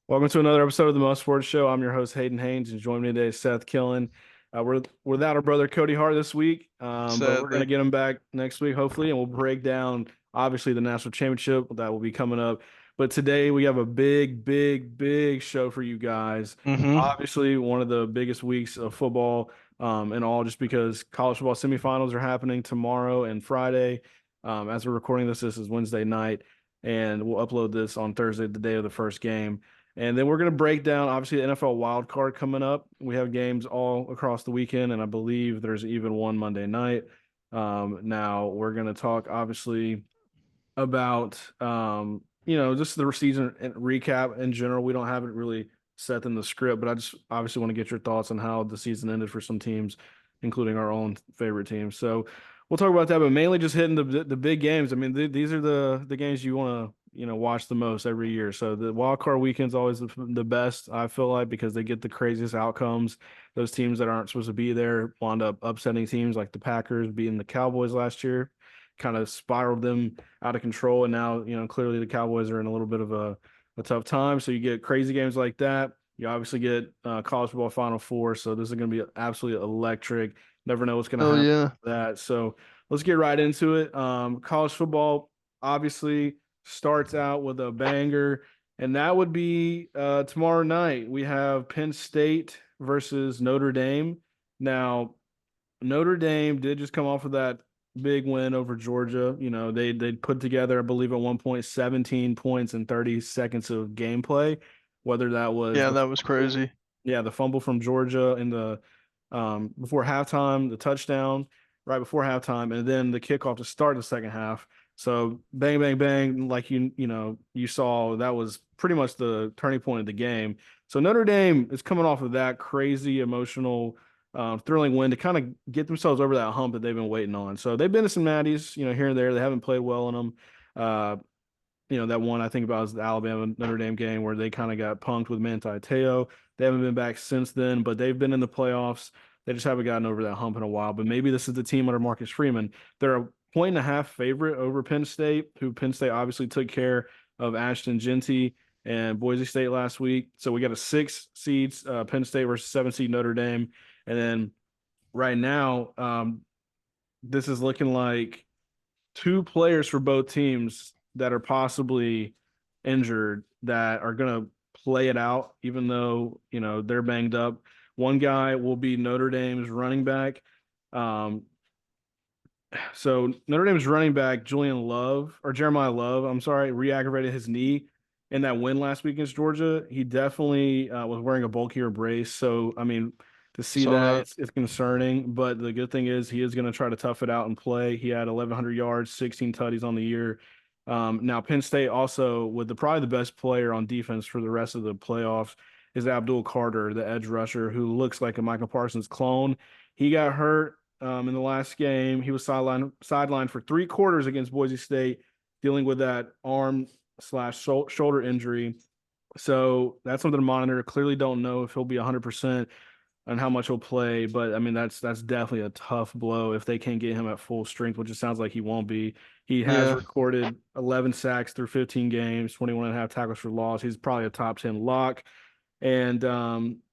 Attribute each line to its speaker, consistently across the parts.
Speaker 1: Welcome to another episode of the Most Sports Show. I'm your host Hayden Haynes, and joining me today is Seth Killen. We're without our brother Cody Hart this week, but we're going to
Speaker 2: Sadly.
Speaker 1: get him back next week, hopefully, and we'll break down obviously the national championship that will be coming up. But today we have a big, big, big show for you guys.
Speaker 2: hmm
Speaker 1: Obviously, one of the biggest weeks of football, and all just because college football semifinals are happening tomorrow and Friday. As we're recording this is Wednesday night, and we'll upload this on Thursday, the day of the first game. And then we're going to break down, obviously, the NFL Wildcard coming up. We have games all across the weekend, and I believe there's even one Monday night. Now we're going to talk, obviously, about, just the season and recap in general. We don't have it really set in the script, but I just obviously want to get your thoughts on how the season ended for some teams, including our own favorite teams. So we'll talk about that, but mainly just hitting the big games. I mean, these are the games you want to watch the most every year. So the wild card weekend's always the best, I feel like, because they get the craziest outcomes. Those teams that aren't supposed to be there wind up upsetting teams like the Packers beating the Cowboys last year, kind of spiraled them out of control. And now, clearly the Cowboys are in a little bit of a tough time. So you get crazy games like that. You obviously get college football Final Four. So this is going to be absolutely electric. Never know what's going to
Speaker 2: Oh
Speaker 1: happen
Speaker 2: yeah.
Speaker 1: with that. So let's get right into it. College football obviously starts out with a banger, and that would be tomorrow night. We have Penn State versus Notre Dame. Now, Notre Dame did just come off of that big win over Georgia. They put together, I believe, at one point 17 points in 30 seconds of gameplay. Whether that was
Speaker 2: Yeah,
Speaker 1: the
Speaker 2: that was
Speaker 1: fumble,
Speaker 2: crazy.
Speaker 1: yeah, the fumble from Georgia in the before halftime, the touchdown right before halftime, and then the kickoff to start the second half. So bang, bang, bang, like you saw, that was pretty much the turning point of the game. So Notre Dame is coming off of that crazy emotional thrilling win to kind of get themselves over that hump that they've been waiting on. So they've been to some natties, here and there. They haven't played well in them. Uh, that one I think about is the Alabama Notre Dame game where they kind of got punked with Manti Te'o. They haven't been back since then, but they've been in the playoffs. They just haven't gotten over that hump in a while. But maybe this is the team under Marcus Freeman. They're a point and a half favorite over Penn State, who Penn State obviously took care of Ashton Genty and Boise State last week. So we got a 6 seeds, Penn State versus 7 seed Notre Dame. And then right now, this is looking like two players for both teams that are possibly injured that are going to play it out, even though, they're banged up. One guy will be Notre Dame's running back. Um, so Notre Dame's running back, Julian Love, or Jeremiah Love, I'm sorry, re-aggravated his knee in that win last week against Georgia. He definitely was wearing a bulkier brace. So, I mean, to see
Speaker 2: Saw
Speaker 1: that,
Speaker 2: that.
Speaker 1: it's concerning. But the good thing is he is going to try to tough it out and play. He had 1,100 yards, 16 tutties on the year. Now, Penn State also, with probably the best player on defense for the rest of the playoffs, is Abdul Carter, the edge rusher, who looks like a Michael Parsons clone. He got hurt in the last game. He was sidelined for 3 quarters against Boise State, dealing with that arm slash shoulder injury. So that's something to monitor. Clearly, don't know if he'll be 100% and how much he'll play, but I mean that's definitely a tough blow if they can't get him at full strength, which it sounds like he won't be. He has
Speaker 2: Yeah.
Speaker 1: recorded 11 sacks through 15 games, 21 and a half tackles for loss. He's probably a top 10 lock. And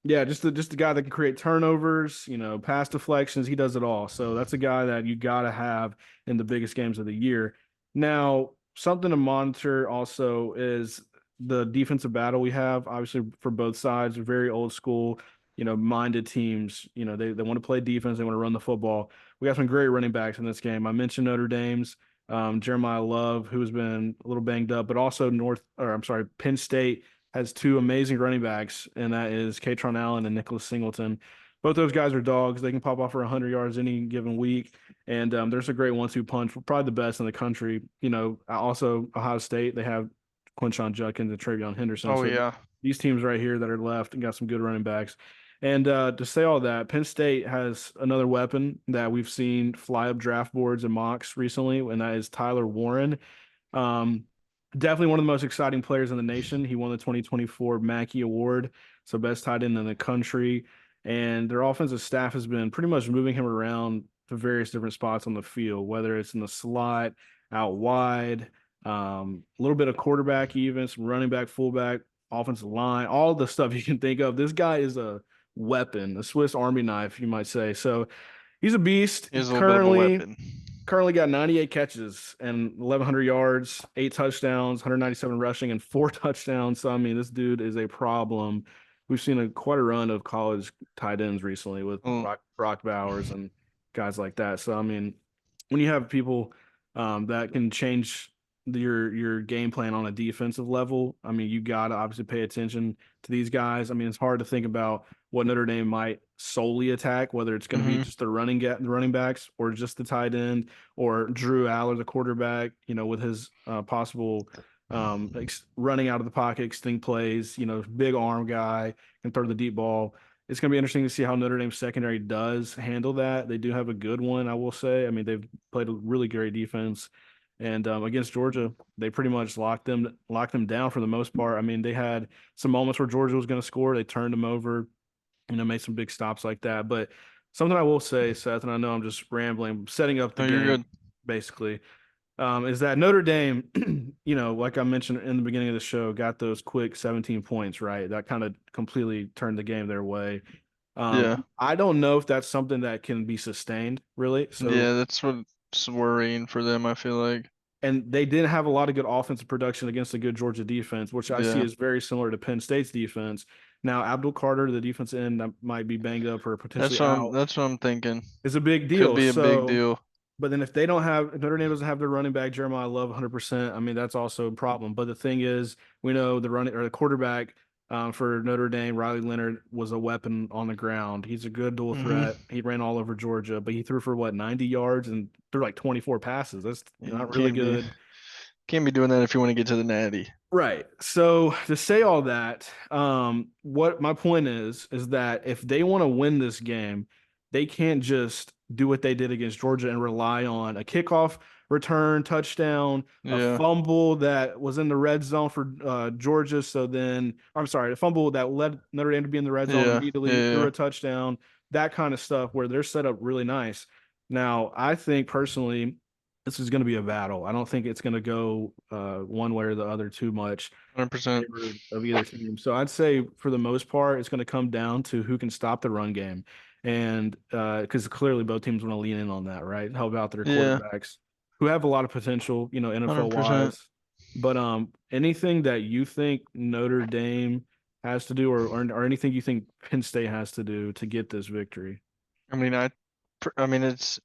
Speaker 1: yeah, just the guy that can create turnovers, pass deflections. He does it all. So that's a guy that you got to have in the biggest games of the year. Now, something to monitor also is the defensive battle we have. Obviously, for both sides, very old school, minded teams. They want to play defense. They want to run the football. We got some great running backs in this game. I mentioned Notre Dame's Jeremiah Love, who's been a little banged up, but also Penn State has two amazing running backs, and that is Katron Allen and Nicholas Singleton. Both those guys are dogs. They can pop off for 100 yards any given week. And there's a great 1-2 punch, probably the best in the country. Also Ohio State, they have Quinshon Judkins and Travion Henderson.
Speaker 2: Oh
Speaker 1: So
Speaker 2: yeah.
Speaker 1: these teams right here that are left and got some good running backs. And to say all that, Penn State has another weapon that we've seen fly up draft boards and mocks recently, and that is Tyler Warren. Um, Definitely one of the most exciting players in the nation. He won the 2024 Mackey Award, so best tight end in the country. And their offensive staff has been pretty much moving him around to various different spots on the field, whether it's in the slot, out wide, a little bit of quarterback, even some running back, fullback. offensive line, all the stuff you can think of. This guy is a weapon, a Swiss Army knife, you might say. So he's a beast.
Speaker 2: He's a little bit of a
Speaker 1: Currently,
Speaker 2: weapon.
Speaker 1: currently got 98 catches and 1,100 yards, 8 touchdowns, 197 rushing, and 4 touchdowns. So I mean, this dude is a problem. We've seen quite a run of college tight ends recently with
Speaker 2: Well,
Speaker 1: Brock Bowers and guys like that. So I mean, when you have people that can change your game plan on a defensive level, I mean, you got to obviously pay attention to these guys. I mean, it's hard to think about what Notre Dame might solely attack, whether it's going to be
Speaker 2: hmm
Speaker 1: just the running backs, or just the tight end, or Drew Aller, the quarterback, with his possible running out of the pocket, extending plays, big arm guy, can throw the deep ball. It's going to be interesting to see how Notre Dame's secondary does handle that. They do have a good one, I will say. I mean, they've played a really great defense, and against Georgia, they pretty much locked them down for the most part. I mean, they had some moments where Georgia was going to score, they turned them over, made some big stops like that. But something I will say, Seth, and I know I'm just rambling, setting up the
Speaker 2: No, you're
Speaker 1: game
Speaker 2: good.
Speaker 1: basically, is that Notre Dame, like I mentioned in the beginning of the show, got those quick 17 points, right? That kind of completely turned the game their way.
Speaker 2: Yeah.
Speaker 1: I don't know if that's something that can be sustained, really. So,
Speaker 2: Yeah, that's what's worrying for them, I feel like.
Speaker 1: and they didn't have a lot of good offensive production against a good Georgia defense, which I see
Speaker 2: Yeah.
Speaker 1: is very similar to Penn State's defense. Now, Abdul Carter, the defense end that might be banged up or potentially out,
Speaker 2: That's what I'm thinking.
Speaker 1: is a big
Speaker 2: Could
Speaker 1: deal.
Speaker 2: be a big
Speaker 1: So,
Speaker 2: deal.
Speaker 1: but then if they don't have, if Notre Dame doesn't have their running back Jeremiah Love 100%, I mean that's also a problem. But the thing is, we know the quarterback for Notre Dame, Riley Leonard, was a weapon on the ground. He's a good dual
Speaker 2: hmm
Speaker 1: threat. He ran all over Georgia, but he threw for what, 90 yards and threw like 24 passes. That's
Speaker 2: You
Speaker 1: not really good.
Speaker 2: can't be doing that if you want to get to the natty.
Speaker 1: Right. So to say all that, what my point is that if they want to win this game, they can't just do what they did against Georgia and rely on a kickoff return touchdown, a
Speaker 2: Yeah.
Speaker 1: fumble that was in the red zone for Georgia. So then, I'm sorry, a fumble that led Notre Dame to be in the red zone
Speaker 2: Yeah. Yeah.
Speaker 1: immediately through
Speaker 2: Yeah.
Speaker 1: a touchdown, that kind of stuff where they're set up really nice. Now, I think personally, this is going to be a battle. I don't think it's going to go one way or the other too much in
Speaker 2: 100%.
Speaker 1: favor of either team. So I'd say for the most part, it's going to come down to who can stop the run game, and because clearly both teams want to lean in on that, right? Help out their
Speaker 2: Yeah.
Speaker 1: quarterbacks who have a lot of potential, NFL
Speaker 2: 100%.
Speaker 1: wise. But anything that you think Notre Dame has to do, or anything you think Penn State has to do to get this victory?
Speaker 2: I mean, I mean, it's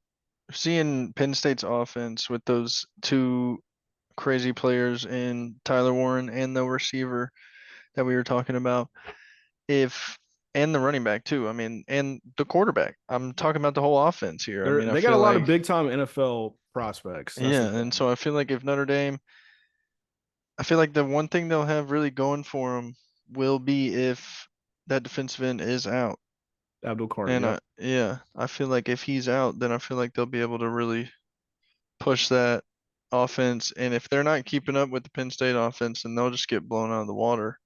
Speaker 2: seeing Penn State's offense with those two crazy players in Tyler Warren and the receiver that we were talking about. If and the running back too. I mean, and the quarterback. I'm talking about the whole offense here. I mean, I
Speaker 1: They got a
Speaker 2: feel
Speaker 1: lot of
Speaker 2: like
Speaker 1: big time NFL prospects. That's the
Speaker 2: yeah, and
Speaker 1: thing.
Speaker 2: so I feel like if Notre Dame, I feel like the one thing they'll have really going for them will be if that defensive end is out.
Speaker 1: Abdul Carter.
Speaker 2: And
Speaker 1: Yep.
Speaker 2: yeah, I feel like if he's out, then I feel like they'll be able to really push that offense. And if they're not keeping up with the Penn State offense, then they'll just get blown out of the water.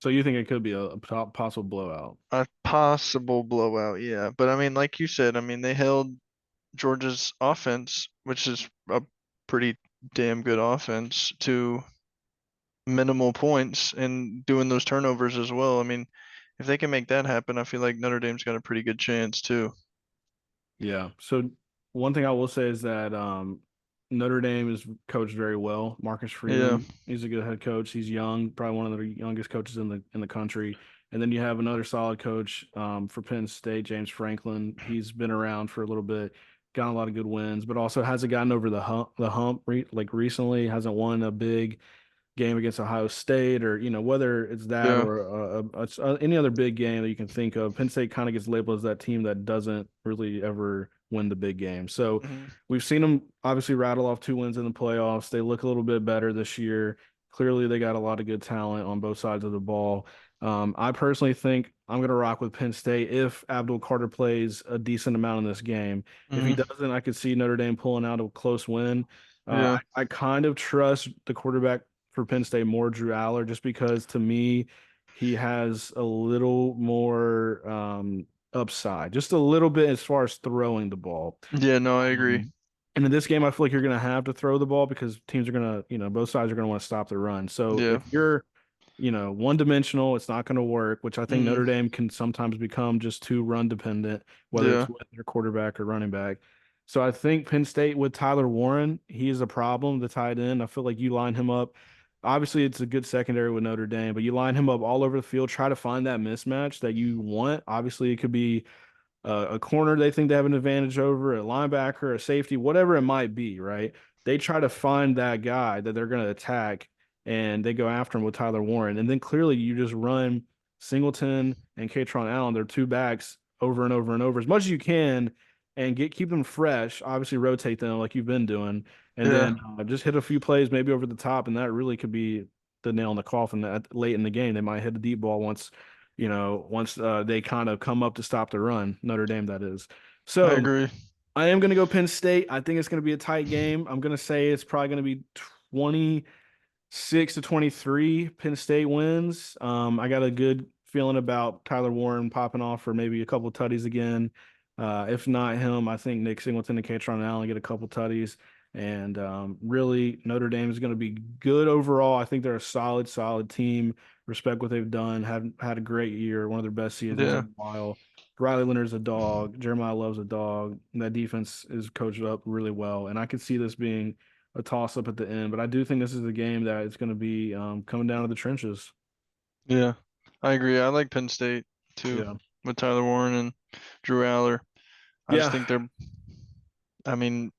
Speaker 1: So you think it could be a possible blowout?
Speaker 2: A possible blowout, yeah. But I mean, like you said, I mean, they held Georgia's offense, which is a pretty damn good offense, to minimal points and doing those turnovers as well. I mean, if they can make that happen, I feel like Notre Dame's got a pretty good chance too.
Speaker 1: Yeah. So one thing I will say is that Notre Dame is coached very well. Marcus
Speaker 2: Yeah.
Speaker 1: Freeman, he's a good head coach. He's young, probably one of the youngest coaches in the country. And then you have another solid coach for Penn State, James Franklin. He's been around for a little bit, gotten a lot of good wins, but also hasn't gotten over the hump like recently. Hasn't won a big game against Ohio State, or whether it's that
Speaker 2: Yeah.
Speaker 1: or any other big game that you can think of. Penn State kind of gets labeled as that team that doesn't really ever win the big game. So
Speaker 2: hmm
Speaker 1: we've seen them obviously rattle off 2 wins in the playoffs. They look a little bit better this year. Clearly, they got a lot of good talent on both sides of the ball. I personally think I'm going to rock with Penn State if Abdul Carter plays a decent amount in this game. If he
Speaker 2: hmm
Speaker 1: doesn't, I could see Notre Dame pulling out a close win.
Speaker 2: Yeah.
Speaker 1: I kind of trust the quarterback for Penn State more, Drew Aller, just because to me he has a little more upside, just a little bit as far as throwing the ball.
Speaker 2: Yeah, no, I agree.
Speaker 1: And in this game, I feel like you're going to have to throw the ball because teams are going to, both sides are going to want to stop the run. So
Speaker 2: Yeah.
Speaker 1: one dimensional. It's not going to work, which I think
Speaker 2: Mm,
Speaker 1: Notre Dame can sometimes become just too run dependent, whether
Speaker 2: yeah.
Speaker 1: it's with their quarterback or running back. So I think Penn State with Tyler Warren, he is a problem, the tight end. I feel like you line him up. Obviously, it's a good secondary with Notre Dame, but you line him up all over the field, try to find that mismatch that you want. Obviously, it could be a corner they think they have an advantage over, a linebacker, a safety, whatever it might be, right? They try to find that guy that they're going to attack and they go after him with Tyler Warren. And then clearly you just run Singleton and Katron Allen, their two backs, over and over and over as much as you can and keep them fresh. Obviously, rotate them like you've been doing, and
Speaker 2: Yeah.
Speaker 1: then just hit a few plays maybe over the top, and that really could be the nail in the coffin. That late in the game, they might hit a deep ball once they kind of come up to stop the run, Notre Dame, that is.
Speaker 2: I
Speaker 1: So
Speaker 2: agree.
Speaker 1: I am going to go Penn State. I think it's going to be a tight game. I'm going to say it's probably going to be 26-23. Penn State wins. I got a good feeling about Tyler Warren popping off for maybe a couple tutties again. If not him, I think Nick Singleton and Katron Allen get a couple tutties. And really, Notre Dame is going to be good overall. I think they're a solid, solid team. Respect what they've done. Have had a great year, one of their best seasons in
Speaker 2: Yeah.
Speaker 1: a while. Riley Leonard's a dog. Jeremiah Love's a dog. And that defense is coached up really well. And I could see this being a toss up at the end, but I do think this is a game that it's going to be coming down to the trenches.
Speaker 2: Yeah. I agree. I like Penn State too
Speaker 1: Yeah.
Speaker 2: with Tyler Warren and Drew Aller. I just
Speaker 1: Yeah.
Speaker 2: think I mean,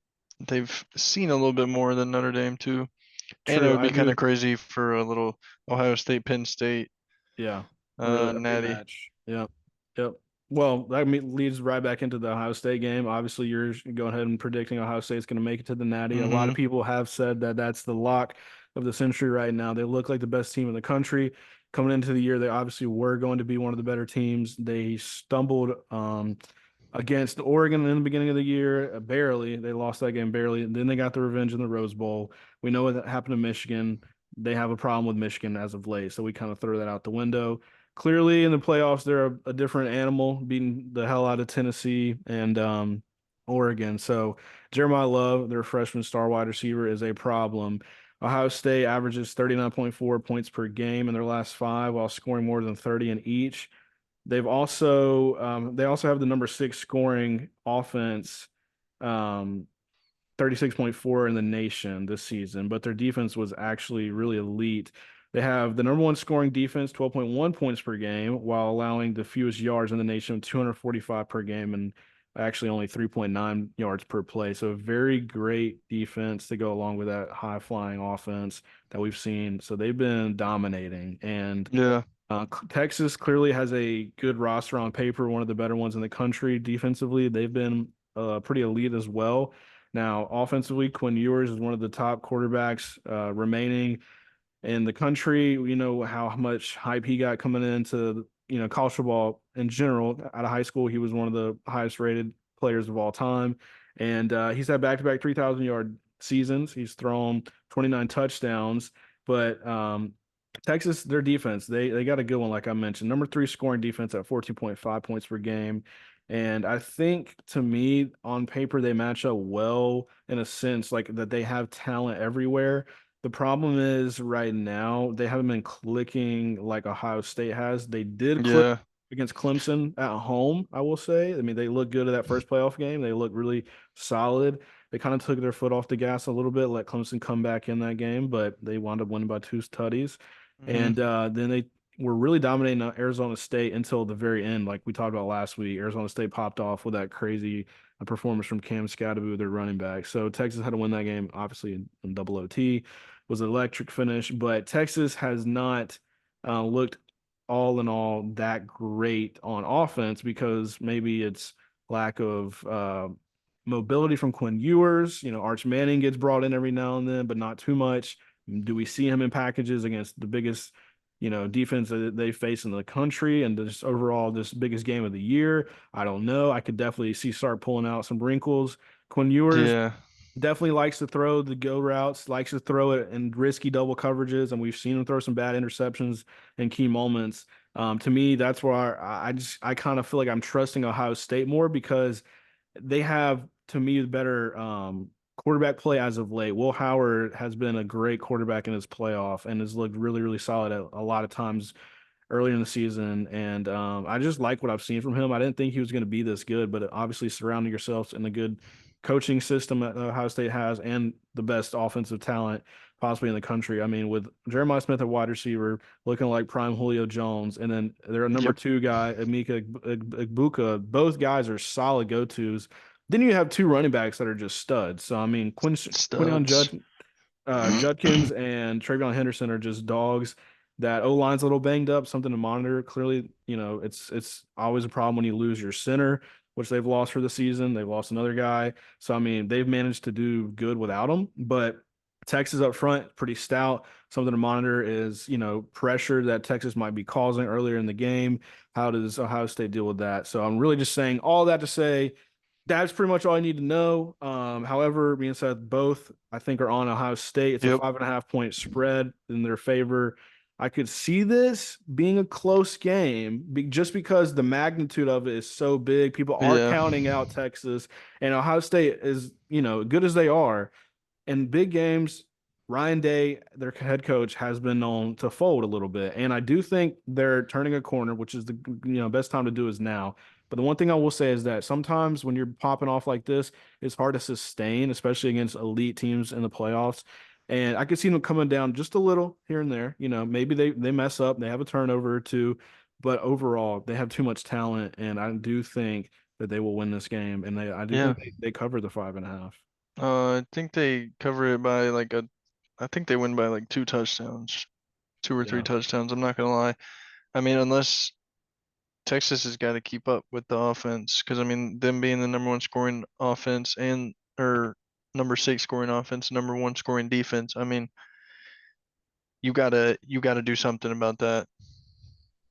Speaker 2: they've seen a little bit more than Notre Dame too. And it
Speaker 1: True.
Speaker 2: would
Speaker 1: I
Speaker 2: be kind
Speaker 1: agree.
Speaker 2: of crazy for a little Ohio State Penn State
Speaker 1: Yeah, really a
Speaker 2: natty.
Speaker 1: rematch. Yep, yep. Well, leads right back into the Ohio State game. Obviously, you're going ahead and predicting Ohio State's going to make it to the Natty. A lot
Speaker 2: Mm-hmm.
Speaker 1: of people have said that that's the lock of the century right now. They look like the best team in the country. Coming into the year, they obviously were going to be one of the better teams. They stumbled against Oregon in the beginning of the year, barely. They lost that game barely. And then they got the revenge in the Rose Bowl. We know what happened to Michigan. They have a problem with Michigan as of late, so we kind of throw that out the window. Clearly, in the playoffs, they're a different animal, beating the hell out of Tennessee and Oregon. So Jeremiah Love, their freshman star wide receiver, is a problem. Ohio State averages 39.4 points per game in their last five, while scoring more than 30 in each. They also have the number six scoring offense, um, 36.4 in the nation this season, but their defense was actually really elite. They have the number one scoring defense, 12.1 points per game, while allowing the fewest yards in the nation, 245 per game, and actually only 3.9 yards per play. So a very great defense to go along with that high flying offense that we've seen. So they've been dominating. And
Speaker 2: Yeah.
Speaker 1: Texas clearly has a good roster on paper, one of the better ones in the country. Defensively, they've been pretty elite as well. Now, offensively, Quinn Ewers is one of the top quarterbacks remaining in the country. You know how much hype he got coming into college football in general. Out of high school, he was one of the highest rated players of all time, and he's had back-to-back 3,000-yard seasons. He's thrown 29 touchdowns, but Texas, their defense, they got a good one, like I mentioned. Number three scoring defense at 14.5 points per game. And I think to me, on paper, they match up well in a sense, like that they have talent everywhere. The problem is right now they haven't been clicking like Ohio State has. They did click
Speaker 2: Yeah.
Speaker 1: against Clemson at home, I will say. I mean, they looked good at that first playoff game. They looked really solid. They kind of took their foot off the gas a little bit, let Clemson come back in that game, but they wound up winning by two tutties.
Speaker 2: Mm-hmm.
Speaker 1: And then they were really dominating Arizona State until the very end, like we talked about last week. Arizona State popped off with that crazy performance from Cam Scatterby, their running back. So Texas had to win that game, obviously in double OT. It was an electric finish, but Texas has not looked all in all that great on offense because maybe it's lack of mobility from Quinn Ewers. Arch Manning gets brought in every now and then, but not too much. Do we see him in packages against the biggest, defense that they face in the country and just overall this biggest game of the year? I don't know. I could definitely see Sark pulling out some wrinkles. Quinn Ewers
Speaker 2: Yeah.
Speaker 1: definitely likes to throw the go routes, likes to throw it in risky double coverages, and we've seen him throw some bad interceptions in key moments. To me, that's where I kind of feel like I'm trusting Ohio State more because they have, to me, better quarterback play as of late. Will Howard has been a great quarterback in his playoff and has looked really, really solid at a lot of times early in the season. And I just like what I've seen from him. I didn't think he was going to be this good, but obviously surrounding yourselves in a good coaching system that Ohio State has and the best offensive talent possibly in the country. I mean, with Jeremiah Smith at wide receiver looking like prime Julio Jones, and then their number
Speaker 2: Yep.
Speaker 1: two guy, Emeka Egbuka, both guys are solid go-tos. Then you have two running backs that are just studs. So I mean, Quinyon
Speaker 2: Studs.
Speaker 1: Judkins and Travion Henderson are just dogs. That O line's a little banged up, something to monitor. Clearly, it's always a problem when you lose your center, which they've lost for the season. They've lost another guy, so I mean they've managed to do good without him. But Texas up front, pretty stout. Something to monitor is pressure that Texas might be causing earlier in the game. How does Ohio State deal with that? So I'm really just saying all that to say that's pretty much all I need to know. However, being said, both I think are on Ohio State. It's a
Speaker 2: Yep.
Speaker 1: 5.5 point spread in their favor. I could see this being a close game just because the magnitude of it is so big. People are
Speaker 2: Yeah.
Speaker 1: counting out Texas, and Ohio State is, good as they are in big games. Ryan Day, their head coach, has been known to fold a little bit, and I do think they're turning a corner, which is the best time to do is now. But the one thing I will say is that sometimes when you're popping off like this, it's hard to sustain, especially against elite teams in the playoffs. And I could see them coming down just a little here and there. Maybe they mess up, they have a turnover or two, but overall they have too much talent, and I do think that they will win this game. And I do
Speaker 2: Yeah.
Speaker 1: think they cover the 5.5.
Speaker 2: I think they cover it by I think they win by like 2 touchdowns, 2 or 3
Speaker 1: Yeah.
Speaker 2: touchdowns. I'm not gonna lie. I mean, unless Texas has got to keep up with the offense, because I mean, them being the number one scoring offense and or number six scoring offense, number one scoring defense. I mean, you gotta do something about that.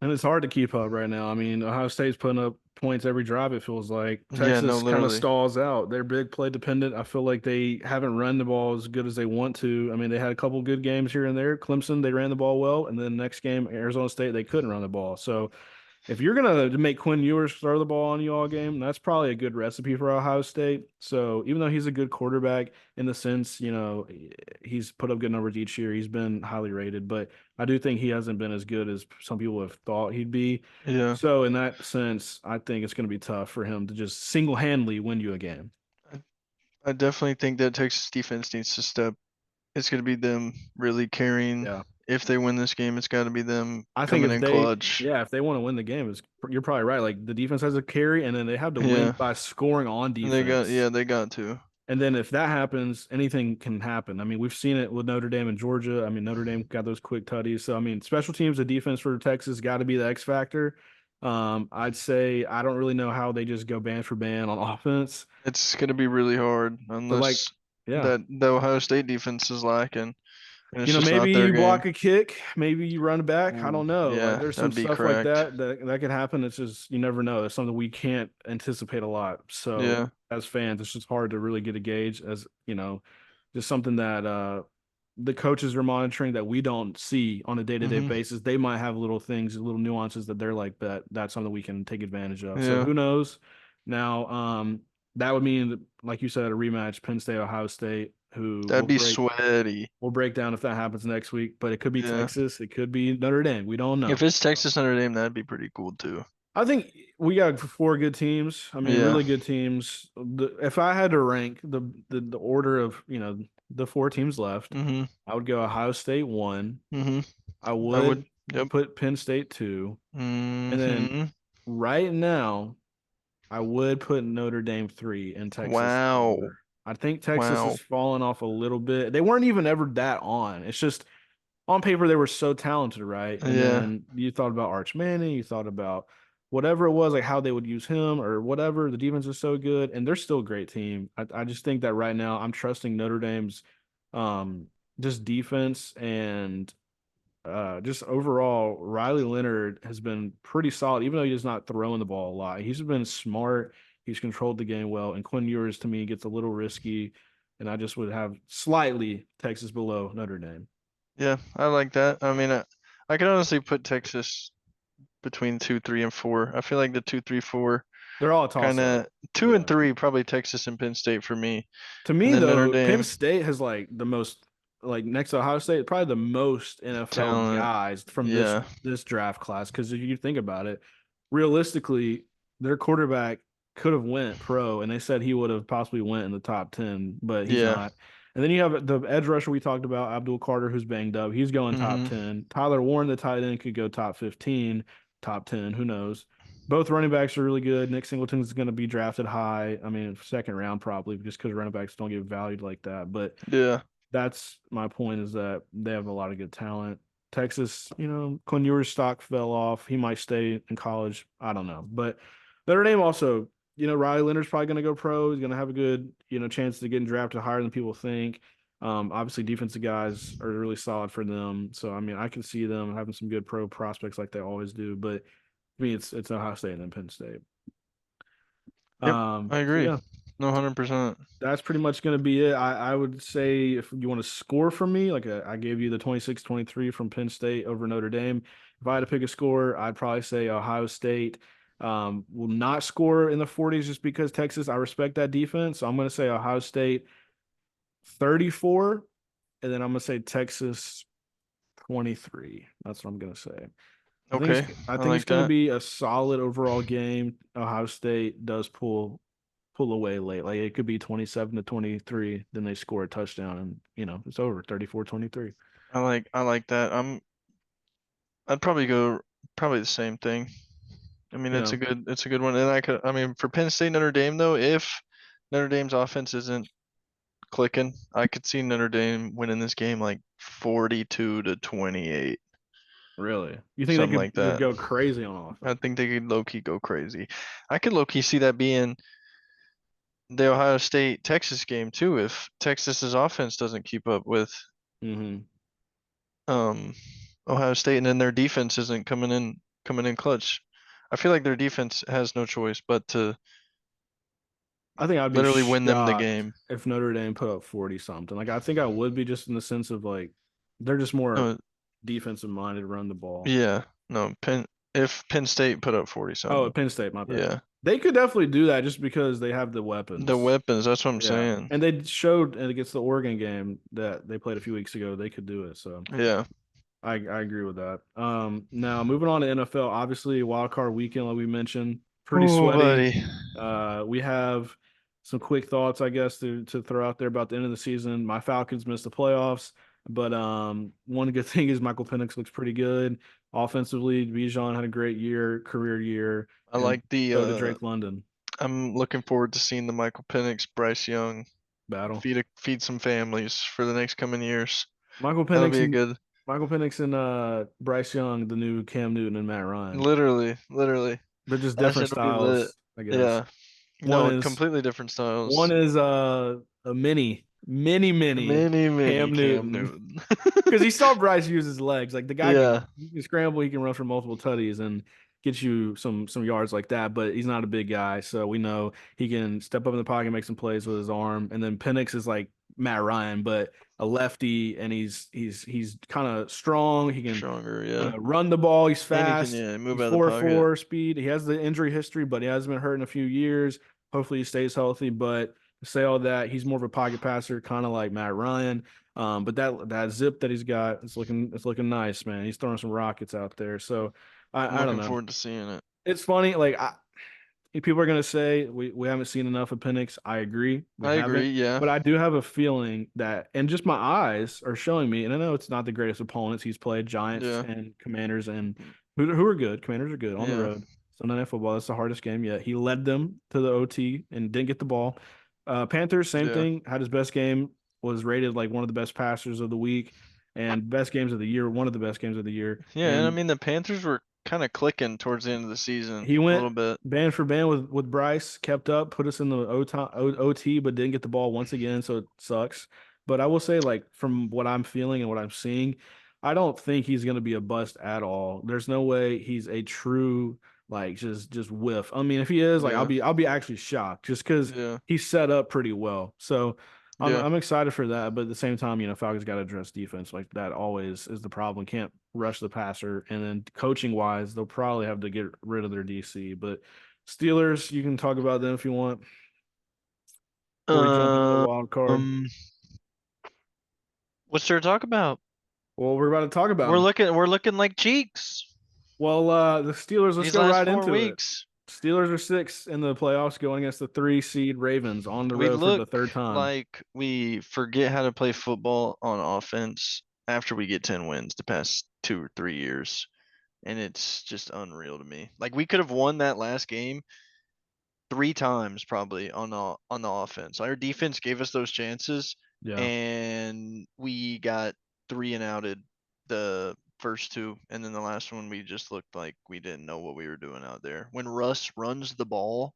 Speaker 1: And it's hard to keep up right now. I mean, Ohio State's putting up points every drive, it feels like.
Speaker 2: Yeah, no,
Speaker 1: Texas kind of
Speaker 2: literally.
Speaker 1: stalls out. They're big play dependent. I feel like they haven't run the ball as good as they want to. I mean, they had a couple good games here and there. Clemson, they ran the ball well. And then next game, Arizona State, they couldn't run the ball. So if you're gonna make Quinn Ewers throw the ball on you all game, that's probably a good recipe for Ohio State. So even though he's a good quarterback in the sense, he's put up good numbers each year, he's been highly rated, but I do think he hasn't been as good as some people have thought he'd be.
Speaker 2: Yeah,
Speaker 1: So in that sense, I think it's going to be tough for him to just single-handedly win you a game.
Speaker 2: I, I definitely think that Texas defense needs to step. It's gonna be them really carrying.
Speaker 1: Yeah.
Speaker 2: If they win this game, it's got to be them
Speaker 1: I think
Speaker 2: coming
Speaker 1: if
Speaker 2: in
Speaker 1: they,
Speaker 2: clutch.
Speaker 1: yeah, if they want to win the game, you're probably right. Like the defense has a carry, and then they have to win
Speaker 2: Yeah,
Speaker 1: by scoring on
Speaker 2: yeah,
Speaker 1: defense.
Speaker 2: they got to.
Speaker 1: And then if that happens, anything can happen. I mean, we've seen it with Notre Dame and Georgia. I mean, Notre Dame got those quick tutties. So I mean, special teams, the defense for Texas got to be the X factor. I'd say I don't really know how they just go band for band on offense,
Speaker 2: It's gonna be really hard
Speaker 1: but like,
Speaker 2: unless
Speaker 1: yeah,
Speaker 2: that the Ohio State defense is lacking, and it's just
Speaker 1: maybe
Speaker 2: not their
Speaker 1: you block
Speaker 2: game.
Speaker 1: a kick, maybe you run back. I
Speaker 2: Ooh,
Speaker 1: don't know. Like
Speaker 2: yeah,
Speaker 1: there's some
Speaker 2: that'd be
Speaker 1: stuff like
Speaker 2: cracked.
Speaker 1: that could happen. It's just you never know. It's something we can't anticipate a lot. So
Speaker 2: Yeah.
Speaker 1: as fans, it's just hard to really get a gauge as just something that the coaches are monitoring that we don't see on a day-to-day
Speaker 2: Mhm.
Speaker 1: basis. They might have little things, little nuances that they're like that's something we can take advantage of. So
Speaker 2: Yeah.
Speaker 1: who knows? Now, that would mean, like you said, a rematch, Penn State, Ohio State, who
Speaker 2: That'd be sweaty.
Speaker 1: we'll break down if that happens next week. But it could be
Speaker 2: Yeah.
Speaker 1: Texas, it could be Notre Dame. We don't
Speaker 2: If
Speaker 1: know.
Speaker 2: it's Texas Notre Dame, that'd be pretty cool too.
Speaker 1: I think we got four good teams. I mean,
Speaker 2: Yeah.
Speaker 1: really good teams. If I had to rank the order of the four teams left,
Speaker 2: Mhm.
Speaker 1: I would go Ohio State one.
Speaker 2: Mhm.
Speaker 1: I
Speaker 2: I would.
Speaker 1: would
Speaker 2: Yep.
Speaker 1: put Penn State two, and then
Speaker 2: Mhm.
Speaker 1: right now I would put Notre Dame three and Texas
Speaker 2: Wow.
Speaker 1: four. I think Texas has
Speaker 2: Wow.
Speaker 1: fallen off a little bit. They weren't even ever that on. It's just on paper they were so talented, right? And
Speaker 2: Yeah.
Speaker 1: then you thought about Arch Manning, you thought about whatever it was, like how they would use him or whatever. The defense is so good, and they're still a great team. I just think that right now I'm trusting Notre Dame's just defense and just overall, Riley Leonard has been pretty solid, even though he's not throwing the ball a lot. He's been smart. He's controlled the game well. And Quinn Ewers, to me, gets a little risky. And I just would have slightly Texas below Notre Dame.
Speaker 2: Yeah. I like that. I mean, I could honestly put Texas between 2, 3, and 4. I feel like the 2, 3, 4.
Speaker 1: They're all a
Speaker 2: Kind
Speaker 1: toss up.
Speaker 2: of two and
Speaker 1: Yeah.
Speaker 2: three, probably Texas and Penn State for me,
Speaker 1: To
Speaker 2: and
Speaker 1: me,
Speaker 2: then Notre
Speaker 1: though, Penn
Speaker 2: Dame
Speaker 1: State has like the most, like next to Ohio State, probably the most NFL
Speaker 2: talent.
Speaker 1: guys from this
Speaker 2: Yeah,
Speaker 1: this draft class. Because if you think about it, realistically, their quarterback could have went pro, and they said he would have possibly went in the top 10, but he's
Speaker 2: yeah.
Speaker 1: not. And then you have the edge rusher we talked about, Abdul Carter, who's banged up. He's going top
Speaker 2: hmm
Speaker 1: 10. Tyler Warren, the tight end, could go top 15, top 10. Who knows? Both running backs are really good. Nick Singleton's going to be drafted high. I mean, second round probably, just because running backs don't get valued like that. But
Speaker 2: Yeah.
Speaker 1: that's my point, is that they have a lot of good talent. Texas, Quinn Ewers' stock fell off. He might stay in college. I don't know. But Notre Dame also, Riley Leonard's probably going to go pro. He's going to have a good, chance to get drafted higher than people think. Obviously, defensive guys are really solid for them. So, I mean, I can see them having some good pro prospects like they always do. But I mean, it's Ohio State and then Penn State.
Speaker 2: Yep. I
Speaker 1: So
Speaker 2: agree.
Speaker 1: yeah,
Speaker 2: No, 100%.
Speaker 1: that's pretty much going to be it. I would say if you want to score from me, like I gave you the 26-23 from Penn State over Notre Dame. If I had to pick a score, I'd probably say Ohio State will not score in the 40s just because Texas, I respect that defense. So I'm going to say Ohio State 34, and then I'm going to say Texas 23. That's what I'm going to say. I think
Speaker 2: Okay.
Speaker 1: it's I
Speaker 2: I
Speaker 1: think it's
Speaker 2: like
Speaker 1: going to
Speaker 2: that.
Speaker 1: be a solid overall game. Ohio State does pull away late. Like it could be 27-23, then they score a touchdown and it's over 34-23.
Speaker 2: I like that. I'd probably go probably the same thing. I mean,
Speaker 1: Yeah,
Speaker 2: it's a good one. And I mean, for Penn State Notre Dame though, if Notre Dame's offense isn't clicking, I could see Notre Dame winning this game like 42-28,
Speaker 1: really. You think they
Speaker 2: something
Speaker 1: could
Speaker 2: like that.
Speaker 1: go crazy on
Speaker 2: I
Speaker 1: offense?
Speaker 2: think they could low key go crazy. I could low key see that being the Ohio State Texas game too if Texas's offense doesn't keep up with
Speaker 1: Hmm.
Speaker 2: um Ohio State and then their defense isn't coming in clutch. I feel like their defense has no choice but to
Speaker 1: I think I'd be
Speaker 2: literally win them the
Speaker 1: shocked
Speaker 2: game.
Speaker 1: if Notre Dame put up 40 something. Like I think I would be, just in the sense of like they're just more
Speaker 2: No,
Speaker 1: defensive minded, run the ball.
Speaker 2: yeah, no, if Penn State put up 40
Speaker 1: Oh,
Speaker 2: something.
Speaker 1: Penn State, my bad.
Speaker 2: Yeah.
Speaker 1: They could definitely do that just because they have the
Speaker 2: The
Speaker 1: weapons.
Speaker 2: weapons, that's what I'm
Speaker 1: Yeah.
Speaker 2: saying.
Speaker 1: And they showed against the Oregon game that they played a few weeks ago, they could do it. So
Speaker 2: Yeah.
Speaker 1: I agree with that. Now moving on to NFL, obviously wild card weekend, like we mentioned, pretty
Speaker 2: Oh,
Speaker 1: sweaty.
Speaker 2: buddy.
Speaker 1: We have some quick thoughts, I guess, to throw out there about the end of the season. My Falcons missed the playoffs, but one good thing is Michael Penix looks pretty good offensively. Bijan had a great year, career year,
Speaker 2: I
Speaker 1: and
Speaker 2: like the
Speaker 1: so did Drake London.
Speaker 2: I'm looking forward to seeing the Michael Penix, Bryce Young
Speaker 1: Battle.
Speaker 2: feed some families for the next coming years.
Speaker 1: Michael
Speaker 2: That'll
Speaker 1: Penix
Speaker 2: be a
Speaker 1: and
Speaker 2: good,
Speaker 1: Michael Penix and Bryce Young, the new Cam Newton and Matt Ryan.
Speaker 2: literally.
Speaker 1: They're just
Speaker 2: That
Speaker 1: different
Speaker 2: shit'll be lit.
Speaker 1: styles, I guess.
Speaker 2: Yeah.
Speaker 1: One
Speaker 2: No,
Speaker 1: is
Speaker 2: completely different
Speaker 1: one
Speaker 2: styles.
Speaker 1: is a mini
Speaker 2: Mini
Speaker 1: Cam
Speaker 2: Cam
Speaker 1: Newton.
Speaker 2: Newton.
Speaker 1: Because he saw Bryce use his legs. Like the guy
Speaker 2: Yeah.
Speaker 1: he can scramble, he can run for multiple tutties and get you some yards like that. But he's not a big guy, so we know he can step up in the pocket, make some plays with his arm. And then Penix is like Matt Ryan, but a lefty, and he's kind of strong. He can
Speaker 2: Stronger, yeah.
Speaker 1: run the ball. He's
Speaker 2: And he can,
Speaker 1: fast.
Speaker 2: yeah, move
Speaker 1: He's
Speaker 2: out of the
Speaker 1: four
Speaker 2: pocket.
Speaker 1: four speed. He has the injury history, but he hasn't been hurt in a few years. Hopefully, he stays healthy. But to say all that, he's more of a pocket passer, kind of like Matt Ryan. But that zip that he's got, it's looking nice, man. He's throwing some rockets out there. So
Speaker 2: I'm
Speaker 1: I don't
Speaker 2: looking
Speaker 1: know.
Speaker 2: forward to seeing it.
Speaker 1: It's funny. Like people are gonna say we haven't seen enough of Penix. I agree, we
Speaker 2: I agree,
Speaker 1: haven't.
Speaker 2: yeah.
Speaker 1: But I do have a feeling that, and just my eyes are showing me, and I know it's not the greatest opponents he's played, Giants
Speaker 2: Yeah.
Speaker 1: and Commanders, and who are good. Commanders are good on the
Speaker 2: Yeah.
Speaker 1: road. Sunday Night Football, that's the hardest game yet. He led them to the OT and didn't get the ball. Panthers, same
Speaker 2: Yeah.
Speaker 1: thing. Had his best game, was rated like one of the best passers of the week, and best games of the year, one of the best games of the year.
Speaker 2: Yeah, and I
Speaker 1: And
Speaker 2: mean the Panthers were kind of clicking towards the end of the season
Speaker 1: he
Speaker 2: a
Speaker 1: went
Speaker 2: little bit.
Speaker 1: band for band with Bryce, kept up, put us in the OT, but didn't get the ball once again, so it sucks. But I will say, like, from what I'm feeling and what I'm seeing, I don't think he's going to be a bust at all. There's no way he's a true, like, just whiff. I mean, if he is, like, I'll
Speaker 2: Yeah.
Speaker 1: be I'll be actually shocked, just because
Speaker 2: Yeah.
Speaker 1: he's set up pretty well. So I'm
Speaker 2: Yeah.
Speaker 1: I'm excited for that, but at the same time, Falcons got to address defense. Like that always is the problem. Can't rush the passer, and then coaching wise, they'll probably have to get rid of their DC. But Steelers, you can talk about them if you want before we jump into the
Speaker 2: Um,
Speaker 1: wild card.
Speaker 2: what's there to talk about?
Speaker 1: Well, we're about to talk about them.
Speaker 2: We're looking like cheeks
Speaker 1: Well, the Steelers, let's
Speaker 2: these
Speaker 1: go
Speaker 2: last
Speaker 1: right
Speaker 2: four
Speaker 1: into it.
Speaker 2: weeks.
Speaker 1: Steelers are 6 in the playoffs going against the 3 seed Ravens on the
Speaker 2: We
Speaker 1: road for
Speaker 2: look
Speaker 1: the third time.
Speaker 2: like we forget how to play football on offense after we get 10 wins the past 2 or 3 years. And it's just unreal to me. Like we could have won that last game 3 times probably on the offense. Our defense gave us those chances,
Speaker 1: Yeah.
Speaker 2: and we got three and outed the first two, and then the last one we just looked like we didn't know what we were doing out there. When Russ runs the ball